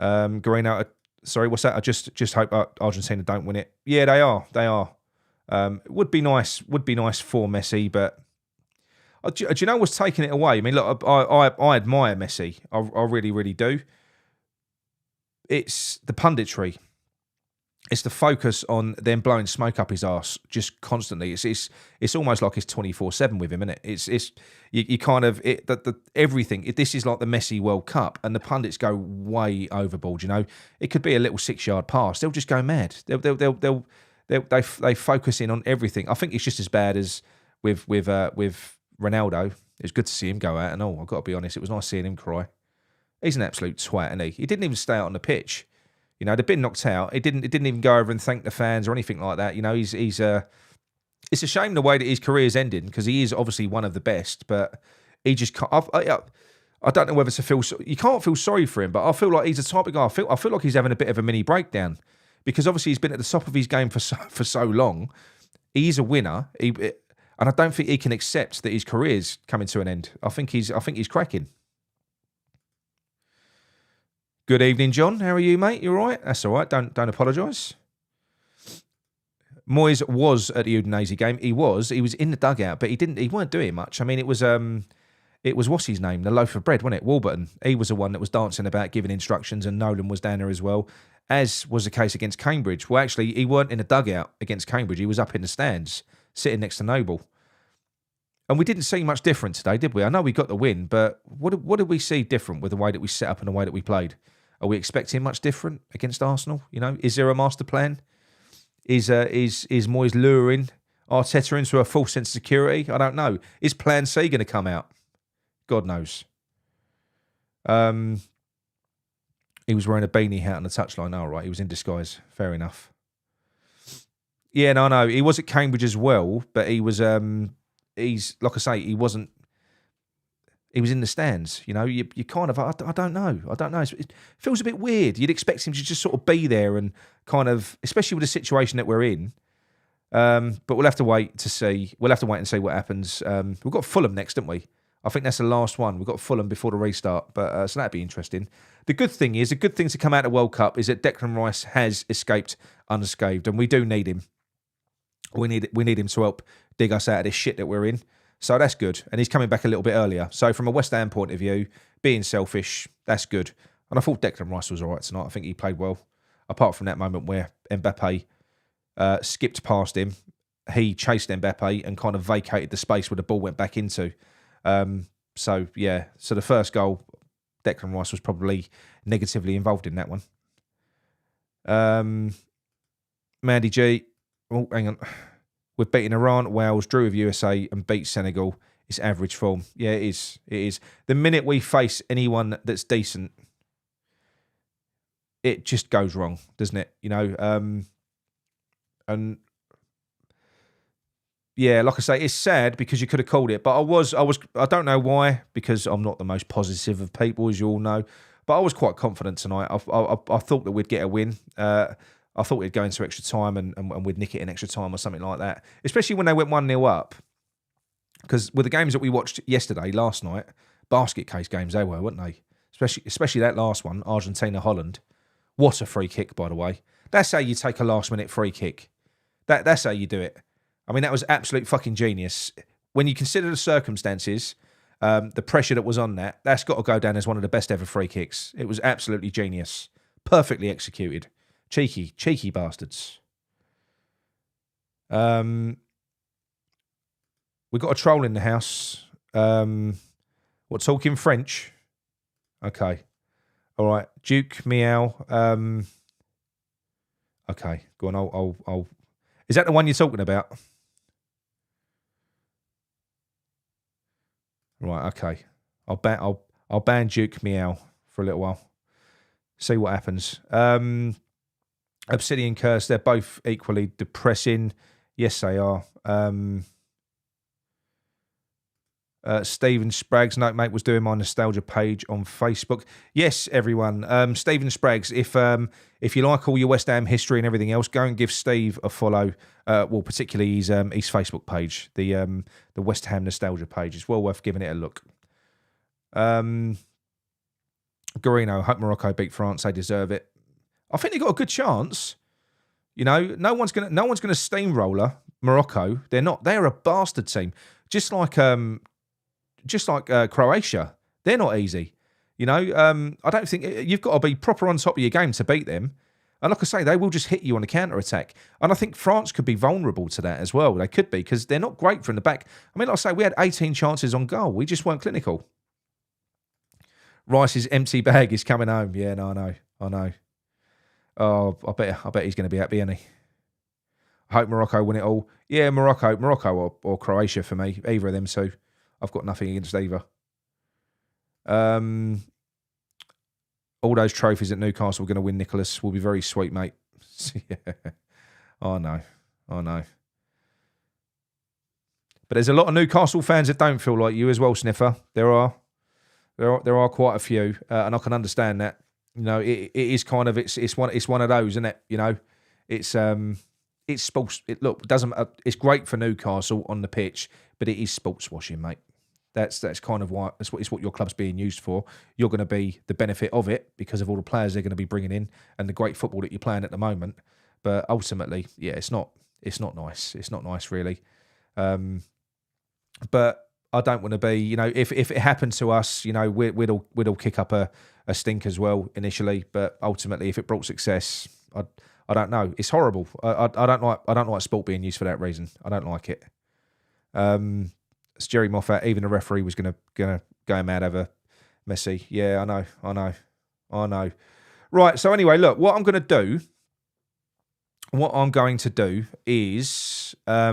Garino, sorry, what's that? I just hope Argentina don't win it. Yeah, they are. It would be nice for Messi, but do you know what's taking it away? I mean, look, I admire Messi. I really, really do. It's the punditry. It's the focus on them blowing smoke up his arse just constantly. It's almost like it's 24/7 with him, isn't it? It's you kind of everything. This is like the Messi World Cup, and the pundits go way overboard. It could be a little 6-yard pass. They'll just go mad. They focus in on everything. I think it's just as bad as with Ronaldo. It was good to see him go out, and I've got to be honest, it was nice seeing him cry. He's an absolute twat, isn't he? He didn't even stay out on the pitch. They've been knocked out. He didn't even go over and thank the fans or anything like that. He's it's a shame the way that his career's ending because he is obviously one of the best, but he just can't. I don't know whether to feel. You can't feel sorry for him, but I feel like he's the type of guy. I feel like he's having a bit of a mini breakdown because obviously he's been at the top of his game for so long. He's a winner. And I don't think he can accept that his career's coming to an end. I think he's cracking. Good evening, John. How are you, mate? You all right? That's all right. Don't apologise. Moyes was at the Udinese game. He was in the dugout, but he weren't doing much. I mean, it was what's his name? The loaf of bread, wasn't it? Warburton. He was the one that was dancing about, giving instructions, and Nolan was down there as well, as was the case against Cambridge. Well, actually, he weren't in the dugout against Cambridge. He was up in the stands, sitting next to Noble. And we didn't see much different today, did we? I know we got the win, but what did we see different with the way that we set up and the way that we played? Are we expecting much different against Arsenal? Is there a master plan? Is Moyes luring Arteta into a false sense of security? I don't know. Is Plan C going to come out? God knows. He was wearing a beanie hat on the touchline. Oh, right. He was in disguise. Fair enough. Yeah, no. He was at Cambridge as well, but he was. He's like I say. He wasn't. He was in the stands. You kind of. I don't know. It feels a bit weird. You'd expect him to just sort of be there and kind of, especially with the situation that we're in. But we'll have to wait to see. We'll have to wait and see what happens. We've got Fulham next, don't we? I think that's the last one. We've got Fulham before the restart, but so that'd be interesting. The good thing to come out of the World Cup is that Declan Rice has escaped unscathed, and we do need him. We need him to help dig us out of this shit that we're in. So that's good. And he's coming back a little bit earlier. So from a West Ham point of view, being selfish, that's good. And I thought Declan Rice was all right tonight. I think he played well. Apart from that moment where Mbappe skipped past him, he chased Mbappe and kind of vacated the space where the ball went back into. So the first goal, Declan Rice was probably negatively involved in that one. Mandy G, oh, hang on. We've beaten Iran, Wales, drew with USA and beat Senegal. It's average form. Yeah, it is. It is. The minute we face anyone that's decent, it just goes wrong, doesn't it? And yeah, like I say, it's sad because you could have called it, but I don't know why, because I'm not the most positive of people, as you all know, but I was quite confident tonight. I thought that we'd get a win. I thought we'd go into extra time and we'd nick it in extra time or something like that. Especially when they went 1-0 up. Because with the games that we watched last night, basket case games they were, weren't they? Especially that last one, Argentina-Holland. What a free kick, by the way. That's how you take a last-minute free kick. That's how you do it. I mean, that was absolute fucking genius. When you consider the circumstances, the pressure that was on that's got to go down as one of the best ever free kicks. It was absolutely genius. Perfectly executed. Cheeky bastards. We got a troll in the house. What, talking French? Okay. All right. Duke, meow. Okay, go on. I'll. Is that the one you're talking about? Right. Okay. I'll ban Duke, meow for a little while. See what happens. Obsidian Curse. They're both equally depressing. Yes, they are. Stephen Spraggs, no, mate, was doing my nostalgia page on Facebook. Yes, everyone. Stephen Spraggs, if you like all your West Ham history and everything else, go and give Steve a follow. Well, particularly his Facebook page, the West Ham nostalgia page. It's well worth giving it a look. Garino, hope Morocco beat France. They deserve it. I think they got a good chance. You know, no one's gonna steamroller Morocco. They're not. They're a bastard team. Just like Croatia, they're not easy. You know, I don't think you've got to be proper on top of your game to beat them. And like I say, they will just hit you on the counter attack. And I think France could be vulnerable to that as well. They could be because they're not great from the back. I mean, like I say, we had 18 chances on goal. We just weren't clinical. Rice's empty bag is coming home. Yeah, no, I know. Oh, I bet he's going to be happy, isn't he? I hope Morocco win it all. Yeah, Morocco or Croatia for me. Either of them two. I've got nothing against either. All those trophies at Newcastle we're going to win, Nicholas, will be very sweet, mate. Yeah. I know. But there's a lot of Newcastle fans that don't feel like you as well, Sniffer. There are quite a few, and I can understand that. You know, it is kind of it's one of those, isn't it? You know, it's sports. It's great for Newcastle on the pitch, but it is sports washing, mate. That's kind of why it's what your club's being used for. You're going to be the benefit of it because of all the players they're going to be bringing in and the great football that you're playing at the moment. But ultimately, yeah, it's not nice. It's not nice, really. But I don't want to be, you know, if it happened to us, you know, we'd all kick up a stink as well initially. But ultimately, if it brought success, I don't know. It's horrible. I don't like sport being used for that reason. I don't like it. It's Jerry Moffat. Even the referee was gonna go mad over Messi. Yeah, I know. Right. So anyway, look, what I'm going to do is I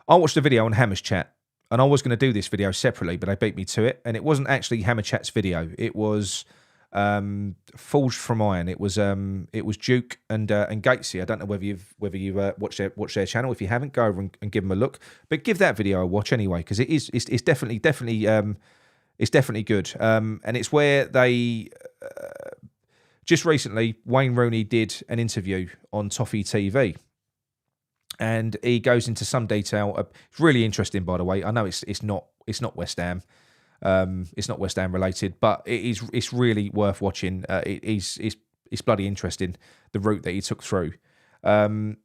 watched a video on Hammer's Chat. And I was going to do this video separately, but they beat me to it. And it wasn't actually Hammer Chat's video. It was Forged from Iron. It was Duke and Gatesy. I don't know whether you've watched their channel. If you haven't, go over and give them a look. But give that video a watch anyway, because it's definitely good. And it's where they just recently Wayne Rooney did an interview on Toffee TV. And he goes into some detail. It's really interesting, by the way. I know it's not West Ham. It's not West Ham related, but it's really worth watching. It's bloody interesting, the route that he took through. And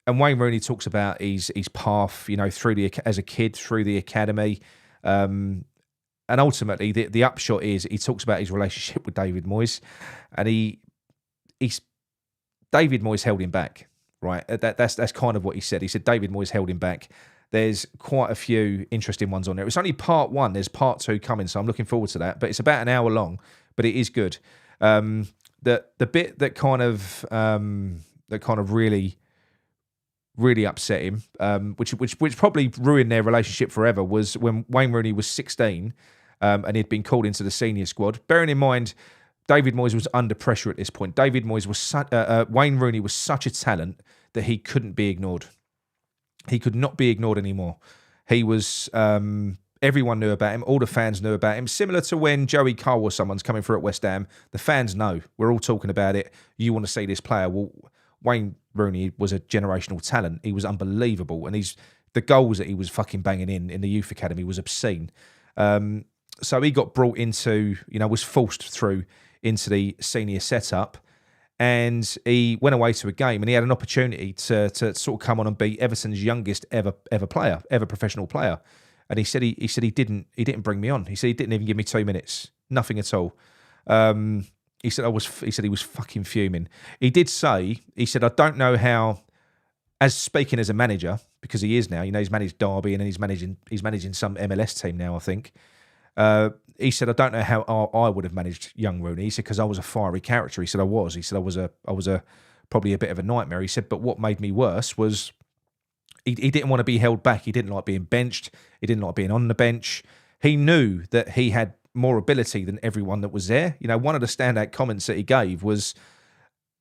Wayne Rooney talks about his path, you know, as a kid through the academy, and ultimately the upshot is he talks about his relationship with David Moyes, and David Moyes held him back. Right, that's kind of what he said. He said David Moyes held him back. There's quite a few interesting ones on there. It's only part one. There's part two coming, so I'm looking forward to that. But it's about an hour long, but it is good. The bit that kind of really upset him, which probably ruined their relationship forever, was when Wayne Rooney was 16 and he'd been called into the senior squad. Bearing in mind, David Moyes was under pressure at this point. Wayne Rooney was such a talent that he couldn't be ignored. He could not be ignored anymore. He was, everyone knew about him. All the fans knew about him. Similar to when Joey Cole or someone's coming through at West Ham. The fans know. We're all talking about it. You want to see this player. Well, Wayne Rooney was a generational talent. He was unbelievable, and the goals that he was fucking banging in the youth academy was obscene. So he got brought into, was forced through into the senior setup, and he went away to a game, and he had an opportunity to sort of come on and be Everton's youngest ever professional player. And he said he didn't bring me on. He said he didn't even give me 2 minutes, nothing at all. He said he was fucking fuming. He did say, he said, I don't know how, as speaking as a manager, because he is now, he's managed Derby and then he's managing some MLS team now, I think. He said, I don't know how I would have managed young Rooney. He said, because I was a fiery character. He said, I was. He said, I was probably a bit of a nightmare. He said, but what made me worse was he didn't want to be held back. He didn't like being benched. He didn't like being on the bench. He knew that he had more ability than everyone that was there. One of the standout comments that he gave was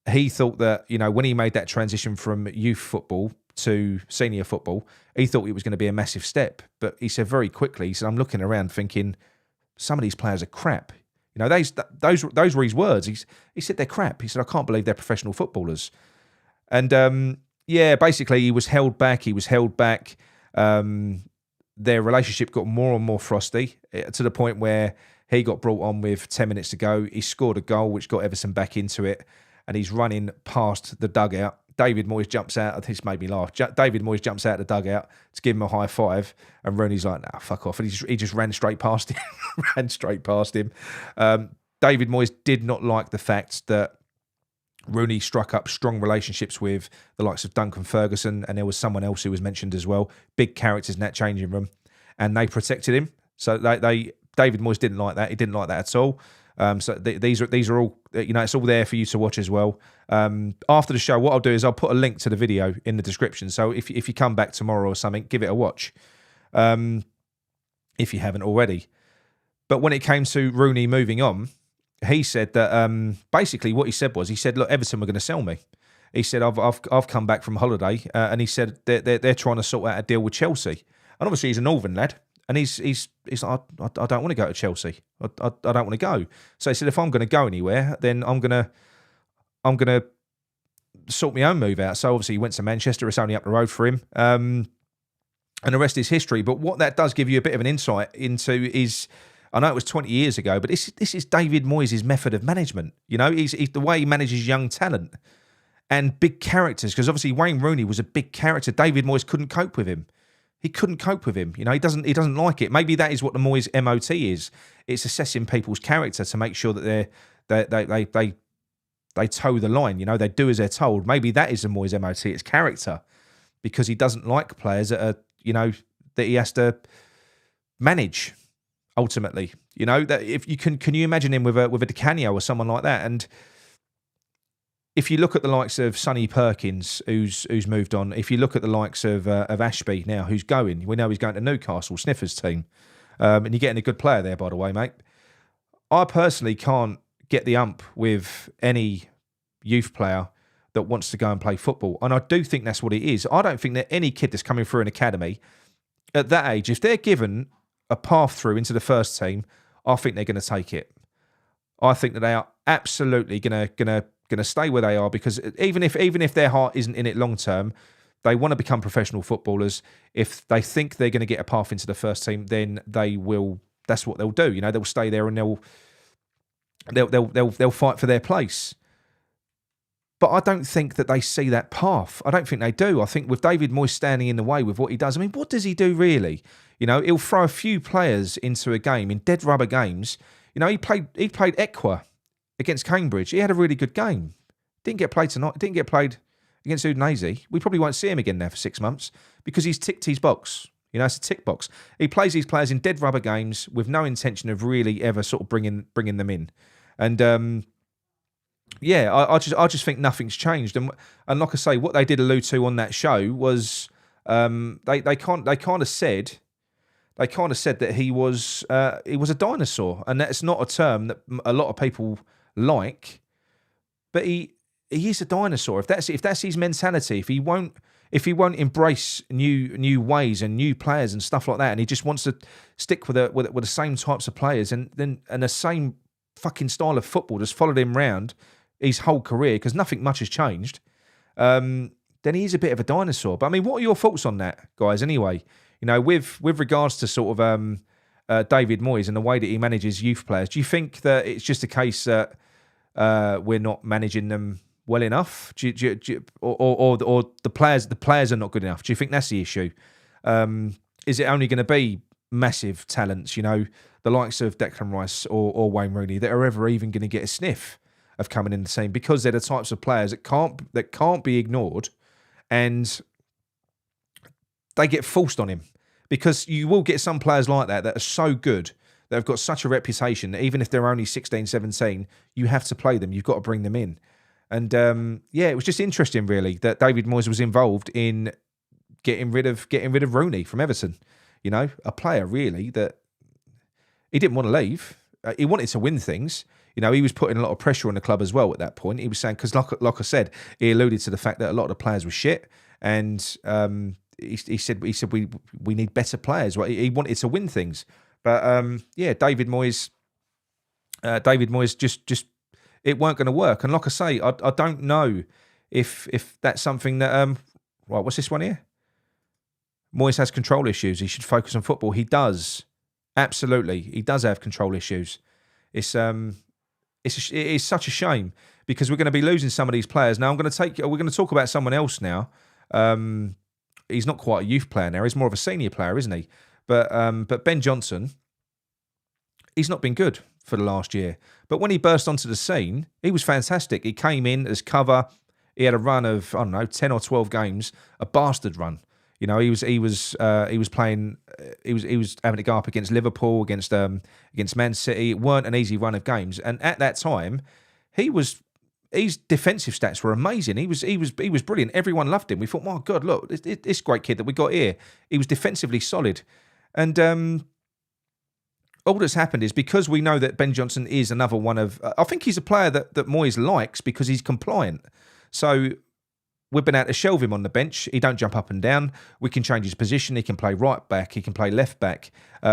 he thought that, when he made that transition from youth football to senior football, he thought it was going to be a massive step. But he said very quickly, he said, I'm looking around thinking, some of these players are crap. Those were his words. He said they're crap. He said, I can't believe they're professional footballers. And basically he was held back. Their relationship got more and more frosty to the point where he got brought on with 10 minutes to go. He scored a goal which got Everton back into it, and he's running past the dugout. David Moyes jumps out. This made me laugh. David Moyes jumps out of the dugout to give him a high five, and Rooney's like, "Nah, fuck off!" And he just ran straight past him. David Moyes did not like the fact that Rooney struck up strong relationships with the likes of Duncan Ferguson, and there was someone else who was mentioned as well. Big characters in that changing room, and they protected him. So David Moyes didn't like that. He didn't like that at all. These are all, it's all there for you to watch as well. After the show, what I'll do is I'll put a link to the video in the description. So if you come back tomorrow or something, give it a watch, if you haven't already. But when it came to Rooney moving on, he said that basically what he said was, look, Everton were going to sell me. He said, I've come back from holiday, and he said they're trying to sort out a deal with Chelsea. And obviously he's a Northern lad, and he's like, I don't want to go to Chelsea. I don't want to go. So he said, if I'm going to go anywhere, then I'm gonna sort my own move out. So obviously he went to Manchester. It's only up the road for him, and the rest is history. But what that does give you a bit of an insight into is, I know it was 20 years ago, but this is David Moyes' method of management. He's the way he manages young talent and big characters. Because obviously Wayne Rooney was a big character. David Moyes couldn't cope with him. He couldn't cope with him. He doesn't like it. Maybe that is what the Moyes MOT is. It's assessing people's character to make sure that they toe the line. They do as they're told. Maybe that is the Moyes MOT. It's character, because he doesn't like players that are that he has to manage. Ultimately, that if you can you imagine him with a Di Canio or someone like that? And if you look at the likes of Sonny Perkins, who's moved on, if you look at the likes of Ashby now, who's going, we know he's going to Newcastle, Sniffers team, and you're getting a good player there, by the way, mate. I personally can't get the ump with any youth player that wants to go and play football, and I do think that's what it is. I don't think that any kid that's coming through an academy at that age, if they're given a path through into the first team, I think they're going to take it. I think that they are absolutely going to stay where they are, because even if their heart isn't in it long term, they want to become professional footballers. If they think they're going to get a path into the first team, then they will. That's what they'll do. They'll stay there and they'll fight for their place. But I don't think that they see that path. I don't think they do. I think with David Moyes standing in the way with what he does, what does he do really? He'll throw a few players into a game in dead rubber games. He played Equa against Cambridge. He had a really good game. Didn't get played tonight. Didn't get played against Udinese. We probably won't see him again now for 6 months, because he's ticked his box. It's a tick box. He plays these players in dead rubber games with no intention of really ever sort of bringing them in. And I just think nothing's changed. And like I say, what they did allude to on that show was they kind of said that he was a dinosaur, and that's not a term that a lot of people like. But he is a dinosaur. If that's his mentality, if he won't embrace new ways and new players and stuff like that, and he just wants to stick with the same types of players and the same fucking style of football that's followed him round his whole career, because nothing much has changed. then he is a bit of a dinosaur. But I mean, what are your thoughts on that, guys? Anyway, with regards to sort of David Moyes and the way that he manages youth players, do you think that it's just a case that we're not managing them well enough, or the players are not good enough? Do you think that's the issue? Is it only going to be massive talents, the likes of Declan Rice or Wayne Rooney, that are ever even going to get a sniff of coming in the team, because they're the types of players that can't be ignored, and they get forced on him? Because you will get some players like that are so good, that have got such a reputation, that even if they're only 16, 17, you have to play them. You've got to bring them in. And it was just interesting, really, that David Moyes was involved in getting rid of Rooney from Everton. A player really that he didn't want to leave. He wanted to win things. He was putting a lot of pressure on the club as well at that point. He was saying, because like I said, he alluded to the fact that a lot of the players were shit, and he said we need better players. Well, he wanted to win things, but David Moyes just it weren't going to work. And like I say, I don't know if that's something that right. What's this one here? Moyes has control issues. He should focus on football. He does, absolutely. He does have control issues. It is such a shame, because we're going to be losing some of these players. Now we're going to talk about someone else now. He's not quite a youth player now. He's more of a senior player, isn't he? But Ben Johnson, he's not been good for the last year. But when he burst onto the scene, he was fantastic. He came in as cover. He had a run of, I don't know, 10 or 12 games, a bastard run. He was playing. He was having to go up against Liverpool, against Man City. It weren't an easy run of games, and at that time, his defensive stats were amazing. He was brilliant. Everyone loved him. We thought, my God, look, this great kid that we got here. He was defensively solid, and all that's happened is, because we know that Ben Johnson is another one of. I think he's a player that Moyes likes, because he's compliant. So we've been able to shelve him on the bench. He don't jump up and down. We can change his position. He can play right back. He can play left back.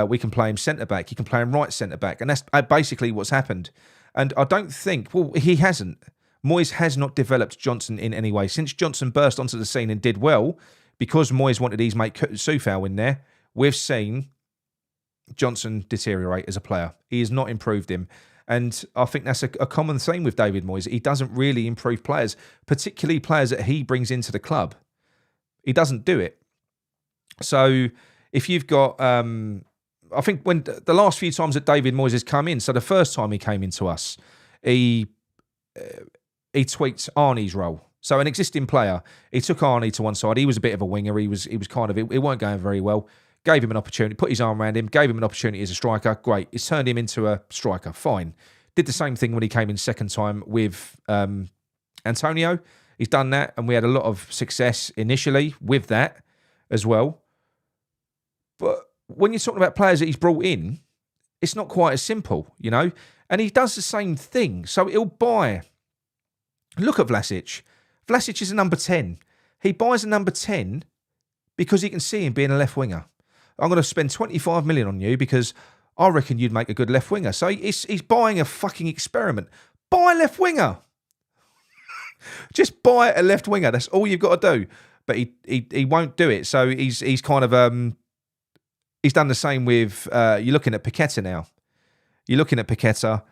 We can play him centre back. He can play him right centre back. And that's basically what's happened. And I don't think, he hasn't. Moyes has not developed Johnson in any way. Since Johnson burst onto the scene and did well, because Moyes wanted his mate Soufal in there, we've seen Johnson deteriorate as a player. He has not improved him. And I think that's a common theme with David Moyes. He doesn't really improve players, particularly players that he brings into the club. He doesn't do it. So if you've got, I think when the last few times that David Moyes has come in, so the first time he came into us, he tweaked Arnie's role. So an existing player, he took Arnie to one side. He was a bit of a winger. He was kind of, it weren't going very well. Gave him an opportunity, put his arm around him, gave him an opportunity as a striker. Great. It's turned him into a striker. Fine. Did the same thing when he came in second time with Antonio. He's done that, and we had a lot of success initially with that as well. But when you're talking about players that he's brought in, it's not quite as simple, And he does the same thing. So he'll buy. Look at Vlasic. Vlasic is a number 10. He buys a number 10 because he can see him being a left winger. I'm going to spend 25 million on you because I reckon you'd make a good left winger. So he's buying a fucking experiment. Buy a left winger. Just buy a left winger. That's all you've got to do. But he won't do it. So he's kind of he's done the same with you're looking at Paqueta now. You're looking at Paqueta.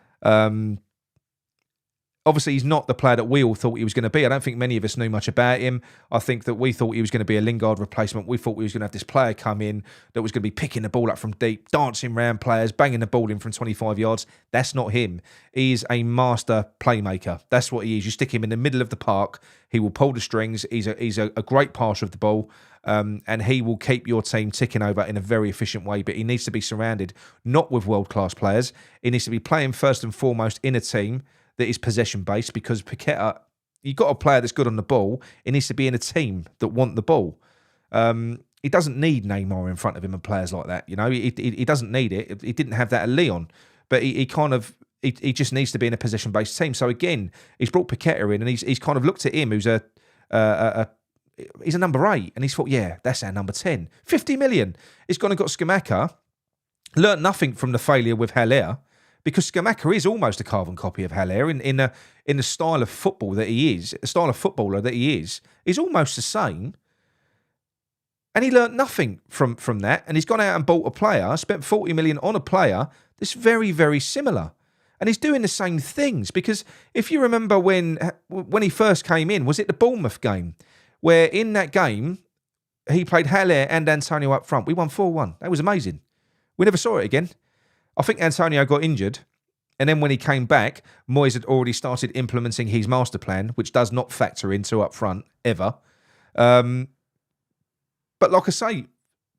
Obviously, he's not the player that we all thought he was going to be. I don't think many of us knew much about him. I think that we thought he was going to be a Lingard replacement. We thought we was going to have this player come in that was going to be picking the ball up from deep, dancing around players, banging the ball in from 25 yards. That's not him. He's a master playmaker. That's what he is. You stick him in the middle of the park, he will pull the strings. He's a great passer of the ball, and he will keep your team ticking over in a very efficient way. But he needs to be surrounded not with world-class players. He needs to be playing first and foremost in a team that is possession-based, because Paqueta, you've got a player that's good on the ball. It needs to be in a team that want the ball. He doesn't need Neymar in front of him and players like that. He doesn't need it. He didn't have that at Lyon. But he just needs to be in a possession-based team. So again, he's brought Paqueta in, and he's kind of looked at him, who's he's a number 8, and he's thought, yeah, that's our number 10. 50 million. He's gone and got Skamaka, learnt nothing from the failure with Haller, because Scamacca is almost a carbon copy of Haller in the style of football that he is, the style of footballer that he is almost the same. And he learnt nothing from that. And he's gone out and bought a player, spent 40 million on a player that's very, very similar. And he's doing the same things. Because if you remember when he first came in, was it the Bournemouth game? Where in that game, he played Haller and Antonio up front. We won 4-1. That was amazing. We never saw it again. I think Antonio got injured. And then when he came back, Moyes had already started implementing his master plan, which does not factor into up front, ever. But like I say,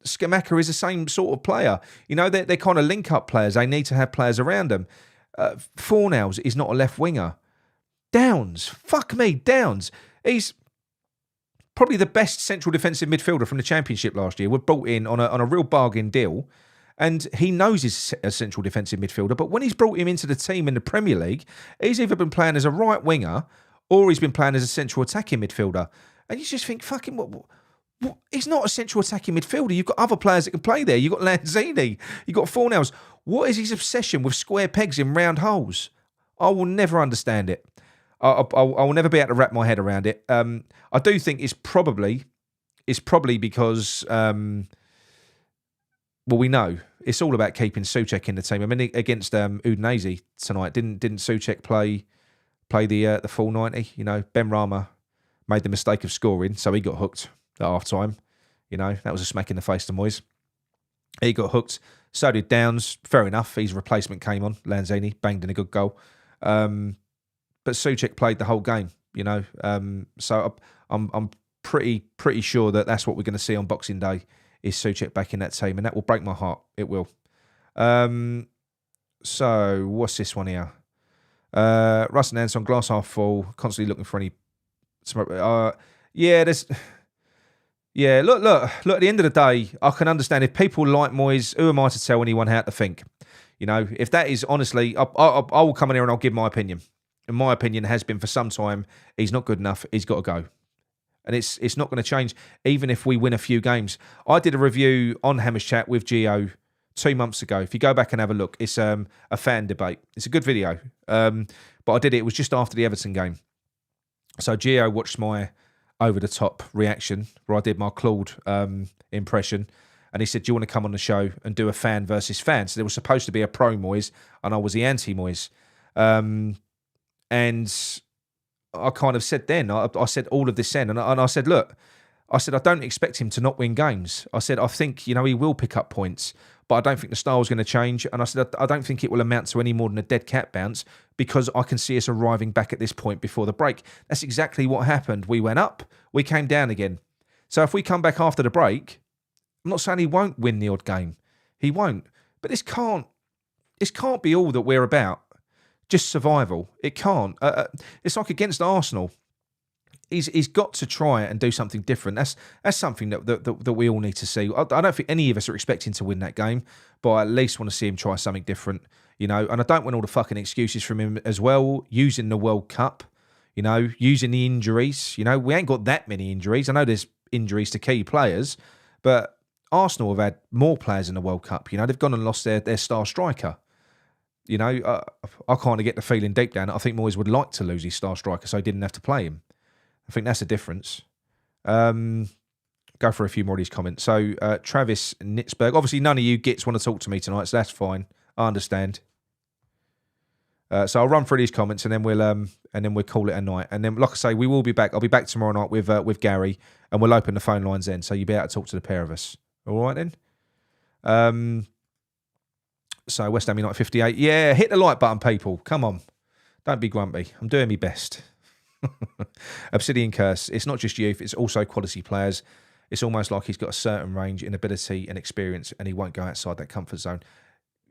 Scamacca is the same sort of player. You know, they're kind of link-up players. They need to have players around them. Fornals is not a left winger. Downs, fuck me, Downs. He's probably the best central defensive midfielder from the Championship last year. We're brought in on a real bargain deal. And he knows he's a central defensive midfielder. But when he's brought him into the team in the Premier League, he's either been playing as a right winger or he's been playing as a central attacking midfielder. And you just think, fucking, what? He's not a central attacking midfielder. You've got other players that can play there. You've got Lanzini. You've got Fornals. What is his obsession with square pegs in round holes? I will never understand it. I will never be able to wrap my head around it. I do think it's probably because, we know it's all about keeping Souček in the team. I mean, against Udinese tonight, didn't Souček play the full 90? You know, Ben Rama made the mistake of scoring, so he got hooked at half-time. You know, that was a smack in the face to Moyes. He got hooked. So did Downs. Fair enough. His replacement came on. Lanzini banged in a good goal. But Souček played the whole game, you know. So I'm pretty sure that that's what we're going to see on Boxing Day is Souček back in that team. And that will break my heart. It will. So what's this one here? Russ and Anson, glass half full, constantly looking for any smoke. Look, at the end of the day, I can understand if people like Moyes, who am I to tell anyone how to think? You know, if that is honestly, I will come in here and I'll give my opinion. And my opinion has been for some time, he's not good enough, he's got to go. And it's not going to change, even if we win a few games. I did a review on Hammers Chat with Gio 2 months ago. If you go back and have a look, it's a fan debate. It's a good video. But I did it was just after the Everton game. So Gio watched my over-the-top reaction where I did my Claude impression. And he said, do you want to come on the show and do a fan versus fan? So there was supposed to be a pro-Moyes and I was the anti-Moyes. And I kind of said then, I said all of this then. And I said, look, I don't expect him to not win games. I said, I think, you know, he will pick up points, but I don't think the style's going to change. And I said, I don't think it will amount to any more than a dead cat bounce because I can see us arriving back at this point before the break. That's exactly what happened. We went up, we came down again. So if we come back after the break, I'm not saying he won't win the odd game. He won't. But this can't be all that we're about. Just survival. It can't. It's like against Arsenal. He's got to try and do something different. That's something that we all need to see. I don't think any of us are expecting to win that game, but I at least want to see him try something different, you know. And I don't want all the fucking excuses from him as well, using the World Cup, you know, using the injuries. You know, we ain't got that many injuries. I know there's injuries to key players, but Arsenal have had more players in the World Cup. You know, they've gone and lost their star striker. You know, I kind of get the feeling deep down that I think Moyes would like to lose his star striker so he didn't have to play him. I think that's the difference. Go for a few more of these comments. So, Travis Nitzberg. Obviously, none of you gits want to talk to me tonight, so that's fine. I understand. So I'll run through these comments and then we'll call it a night. And then, like I say, we will be back. I'll be back tomorrow night with Gary, and we'll open the phone lines then, so you'll be able to talk to the pair of us. All right then. So West Ham United 58. Yeah, hit the like button, people. Come on. Don't be grumpy. I'm doing my best. Obsidian Curse. It's not just youth, it's also quality players. It's almost like he's got a certain range in ability and experience and he won't go outside that comfort zone.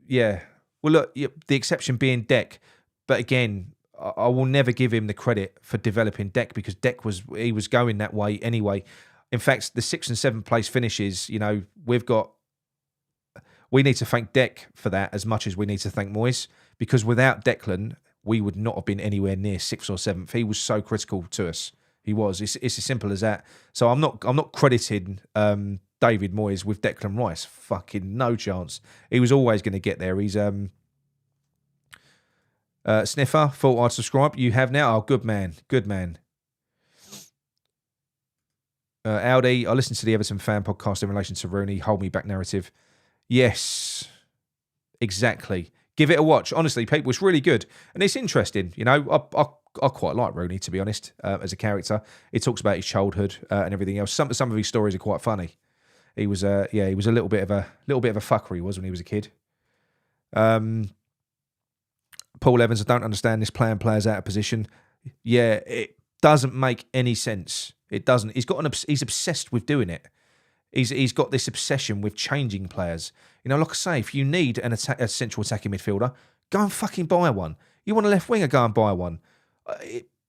Yeah. Well, look, the exception being Deck. But again, I will never give him the credit for developing Deck because Deck was going that way anyway. In fact, the 6th and 7th place finishes, you know, we need to thank Deck for that as much as we need to thank Moyes, because without Declan, we would not have been anywhere near 6th or 7th. He was so critical to us. He was. It's as simple as that. So I'm not crediting David Moyes with Declan Rice. Fucking no chance. He was always going to get there. He's Sniffer, thought I'd subscribe. You have now. Oh, good man. Good man. Audi, I listened to the Everton fan podcast in relation to Rooney. Hold me back narrative. Yes, exactly. Give it a watch. Honestly, people, it's really good. And it's interesting. You know, I quite like Rooney, to be honest, as a character. He talks about his childhood and everything else. Some of his stories are quite funny. He was a little bit of a fucker, he was, when he was a kid. Paul Evans, I don't understand this playing players out of position. Yeah, it doesn't make any sense. It doesn't. He's obsessed with doing it. He's got this obsession with changing players. You know, like I say, if you need a central attacking midfielder, go and fucking buy one. You want a left winger, go and buy one.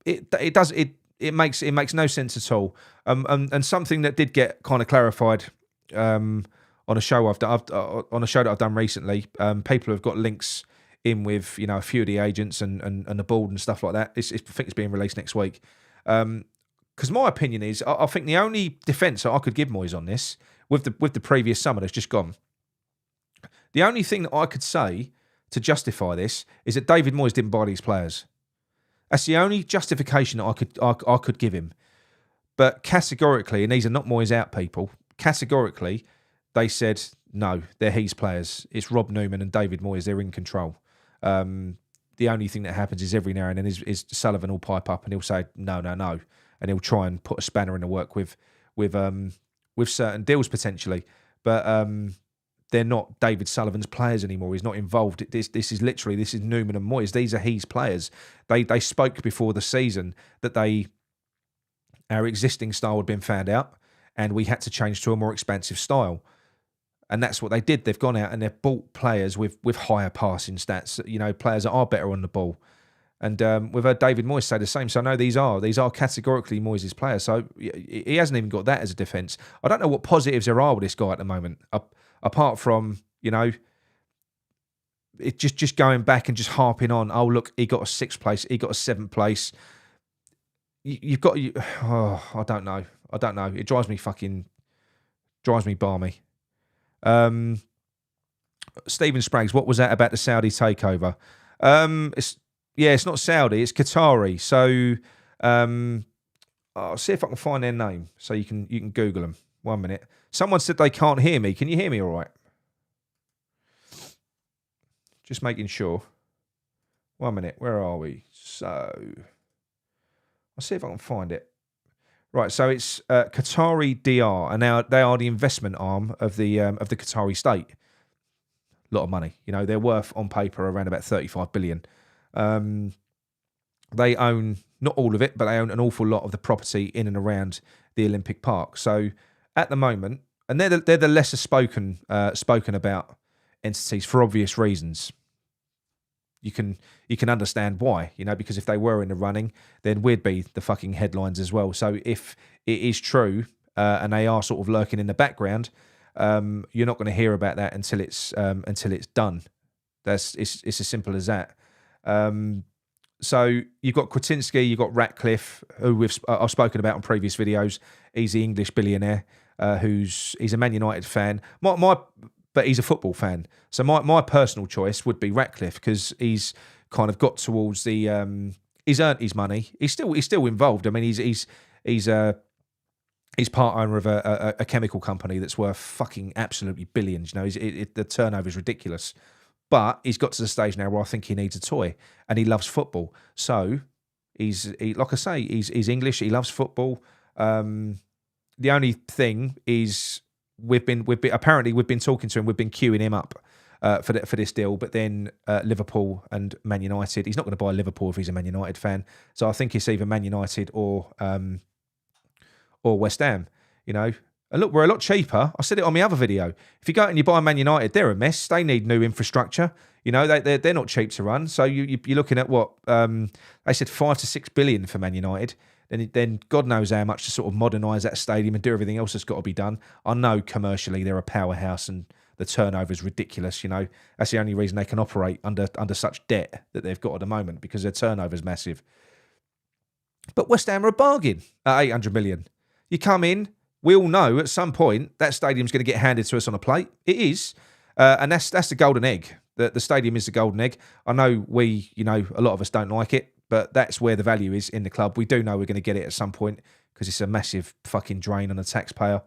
It makes no sense at all. And something that did get kind of clarified on a show that I've done recently. People have got links in with, you know, a few of the agents and the board and stuff like that. I think it's being released next week. Because my opinion is, I think the only defence that I could give Moyes on this, with the previous summer that's just gone, the only thing that I could say to justify this is that David Moyes didn't buy these players. That's the only justification that I could give him. But categorically, and these are not Moyes out people, categorically, they said, no, they're his players. It's Rob Newman and David Moyes. They're in control. The only thing that happens is every now and then is Sullivan will pipe up and he'll say, no. And he'll try and put a spanner in the work with certain deals potentially. But they're not David Sullivan's players anymore. He's not involved. This is Newman and Moyes. These are his players. They spoke before the season that our existing style had been found out and we had to change to a more expansive style. And that's what they did. They've gone out and they've bought players with higher passing stats, you know, players that are better on the ball. And we've heard David Moyes say the same. So no, these are categorically Moyes' players. So he hasn't even got that as a defence. I don't know what positives there are with this guy at the moment, apart from, you know, it just going back and just harping on, oh, look, he got a 6th place, he got a 7th place. I don't know. It drives me balmy. Stephen Spraggs, what was that about the Saudi takeover? It's not Saudi, it's Qatari. So I'll see if I can find their name so you can Google them. 1 minute. Someone said they can't hear me. Can you hear me all right? Just making sure. 1 minute. Where are we? So I'll see if I can find it. Right, so it's Qatari DR, and now they are the investment arm of the Qatari state. A lot of money, you know. They're worth on paper around about 35 billion. They own not all of it, but they own an awful lot of the property in and around the Olympic Park. So at the moment, and they're the lesser spoken about entities for obvious reasons. You can understand why, you know, because if they were in the running, then we'd be the fucking headlines as well. So if it is true and they are sort of lurking in the background, you're not going to hear about that until it's done. It's as simple as that. So you've got Kretinsky, you've got Ratcliffe, who I've spoken about on previous videos. He's the English billionaire he's a Man United fan. But he's a football fan. So my personal choice would be Ratcliffe because he's kind of got towards the he's earned his money. He's still involved. I mean, he's part owner of a chemical company that's worth fucking absolutely billions. You know, the turnover is ridiculous. But he's got to the stage now where I think he needs a toy, and he loves football. So like I say, he's English. He loves football. The only thing is, we've been talking to him. We've been queuing him up for this deal. But then Liverpool and Man United. He's not going to buy Liverpool if he's a Man United fan. So I think it's either Man United or West Ham. You know, and look, we're a lot cheaper. I said it on my other video. If you go out and you buy Man United, they're a mess. They need new infrastructure. You know, they're not cheap to run. So you're looking at what they said, 5 to 6 billion for Man United. Then God knows how much to sort of modernise that stadium and do everything else that's got to be done. I know commercially they're a powerhouse and the turnover is ridiculous. You know, that's the only reason they can operate under such debt that they've got at the moment, because their turnover is massive. But West Ham are a bargain at 800 million. You come in, we all know at some point that stadium's going to get handed to us on a plate. It is, and that's the golden egg. The stadium is the golden egg. I know a lot of us don't like it, but that's where the value is in the club. We do know we're going to get it at some point because it's a massive fucking drain on the taxpayer.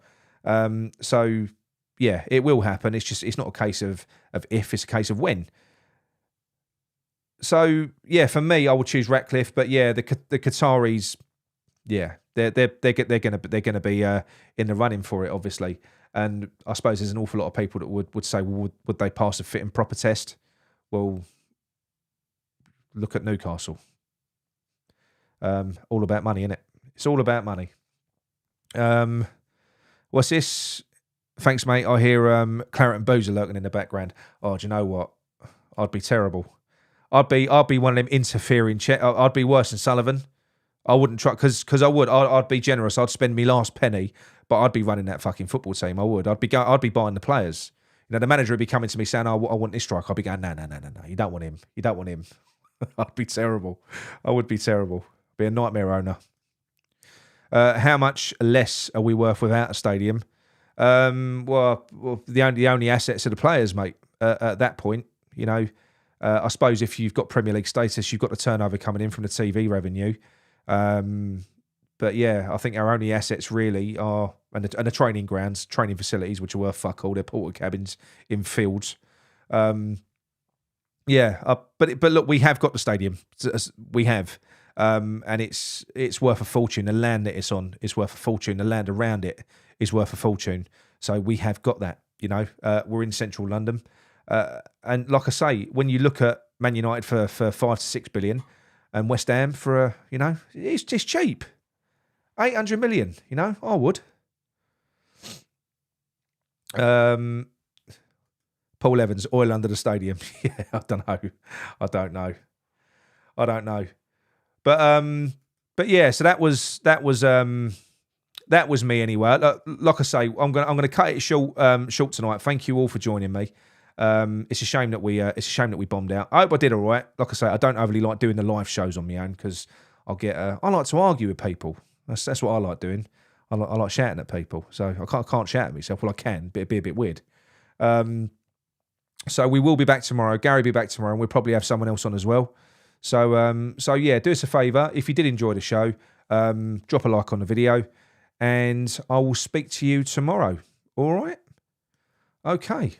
So yeah, it will happen. It's not a case of if, it's a case of when. So yeah, for me, I would choose Ratcliffe. But yeah, the Qataris, yeah, they're gonna be in the running for it, obviously. And I suppose there's an awful lot of people that would say, well, would they pass a fit and proper test? Well, look at Newcastle. All about money, innit? It's all about money. What's this? Thanks, mate. I hear Claret and Boozer lurking in the background. Oh, do you know what? I'd be terrible. I'd be one of them interfering. I'd be worse than Sullivan. I wouldn't try because I would. I'd be generous. I'd spend my last penny, but I'd be running that fucking football team. I would. I'd be buying the players. You know, the manager would be coming to me saying, "I want this striker." I'd be going, "No. You don't want him. You don't want him." I'd be terrible. I would be terrible. Be a nightmare owner. How much less are we worth without a stadium? Well, the only assets are the players, mate. At that point, you know, I suppose if you've got Premier League status, you've got the turnover coming in from the TV revenue. But yeah, I think our only assets really are and the training grounds, training facilities, which are worth fuck all. They're porter cabins in fields. But look, we have got the stadium. We have. And it's worth a fortune. The land that it's on is worth a fortune. The land around it is worth a fortune. So we have got that. You know, we're in central London, and like I say, when you look at Man United for 5 to 6 billion, and West Ham for it's just cheap, 800 million. You know, I would. Paul Evans, oil under the stadium. Yeah, I don't know. But yeah, so that was me anyway. Like I say, I'm gonna cut it short tonight. Thank you all for joining me. It's a shame that we bombed out. I hope I did all right. Like I say, I don't overly like doing the live shows on my own because I like to argue with people. That's what I like doing. I like shouting at people. So I can't shout at myself. Well, I can, but it'd be a bit weird. So we will be back tomorrow. Gary will be back tomorrow, and we'll probably have someone else on as well. So yeah, do us a favour. If you did enjoy the show, drop a like on the video, and I will speak to you tomorrow. All right? Okay.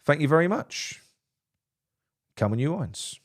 Thank you very much. Come on, you irons.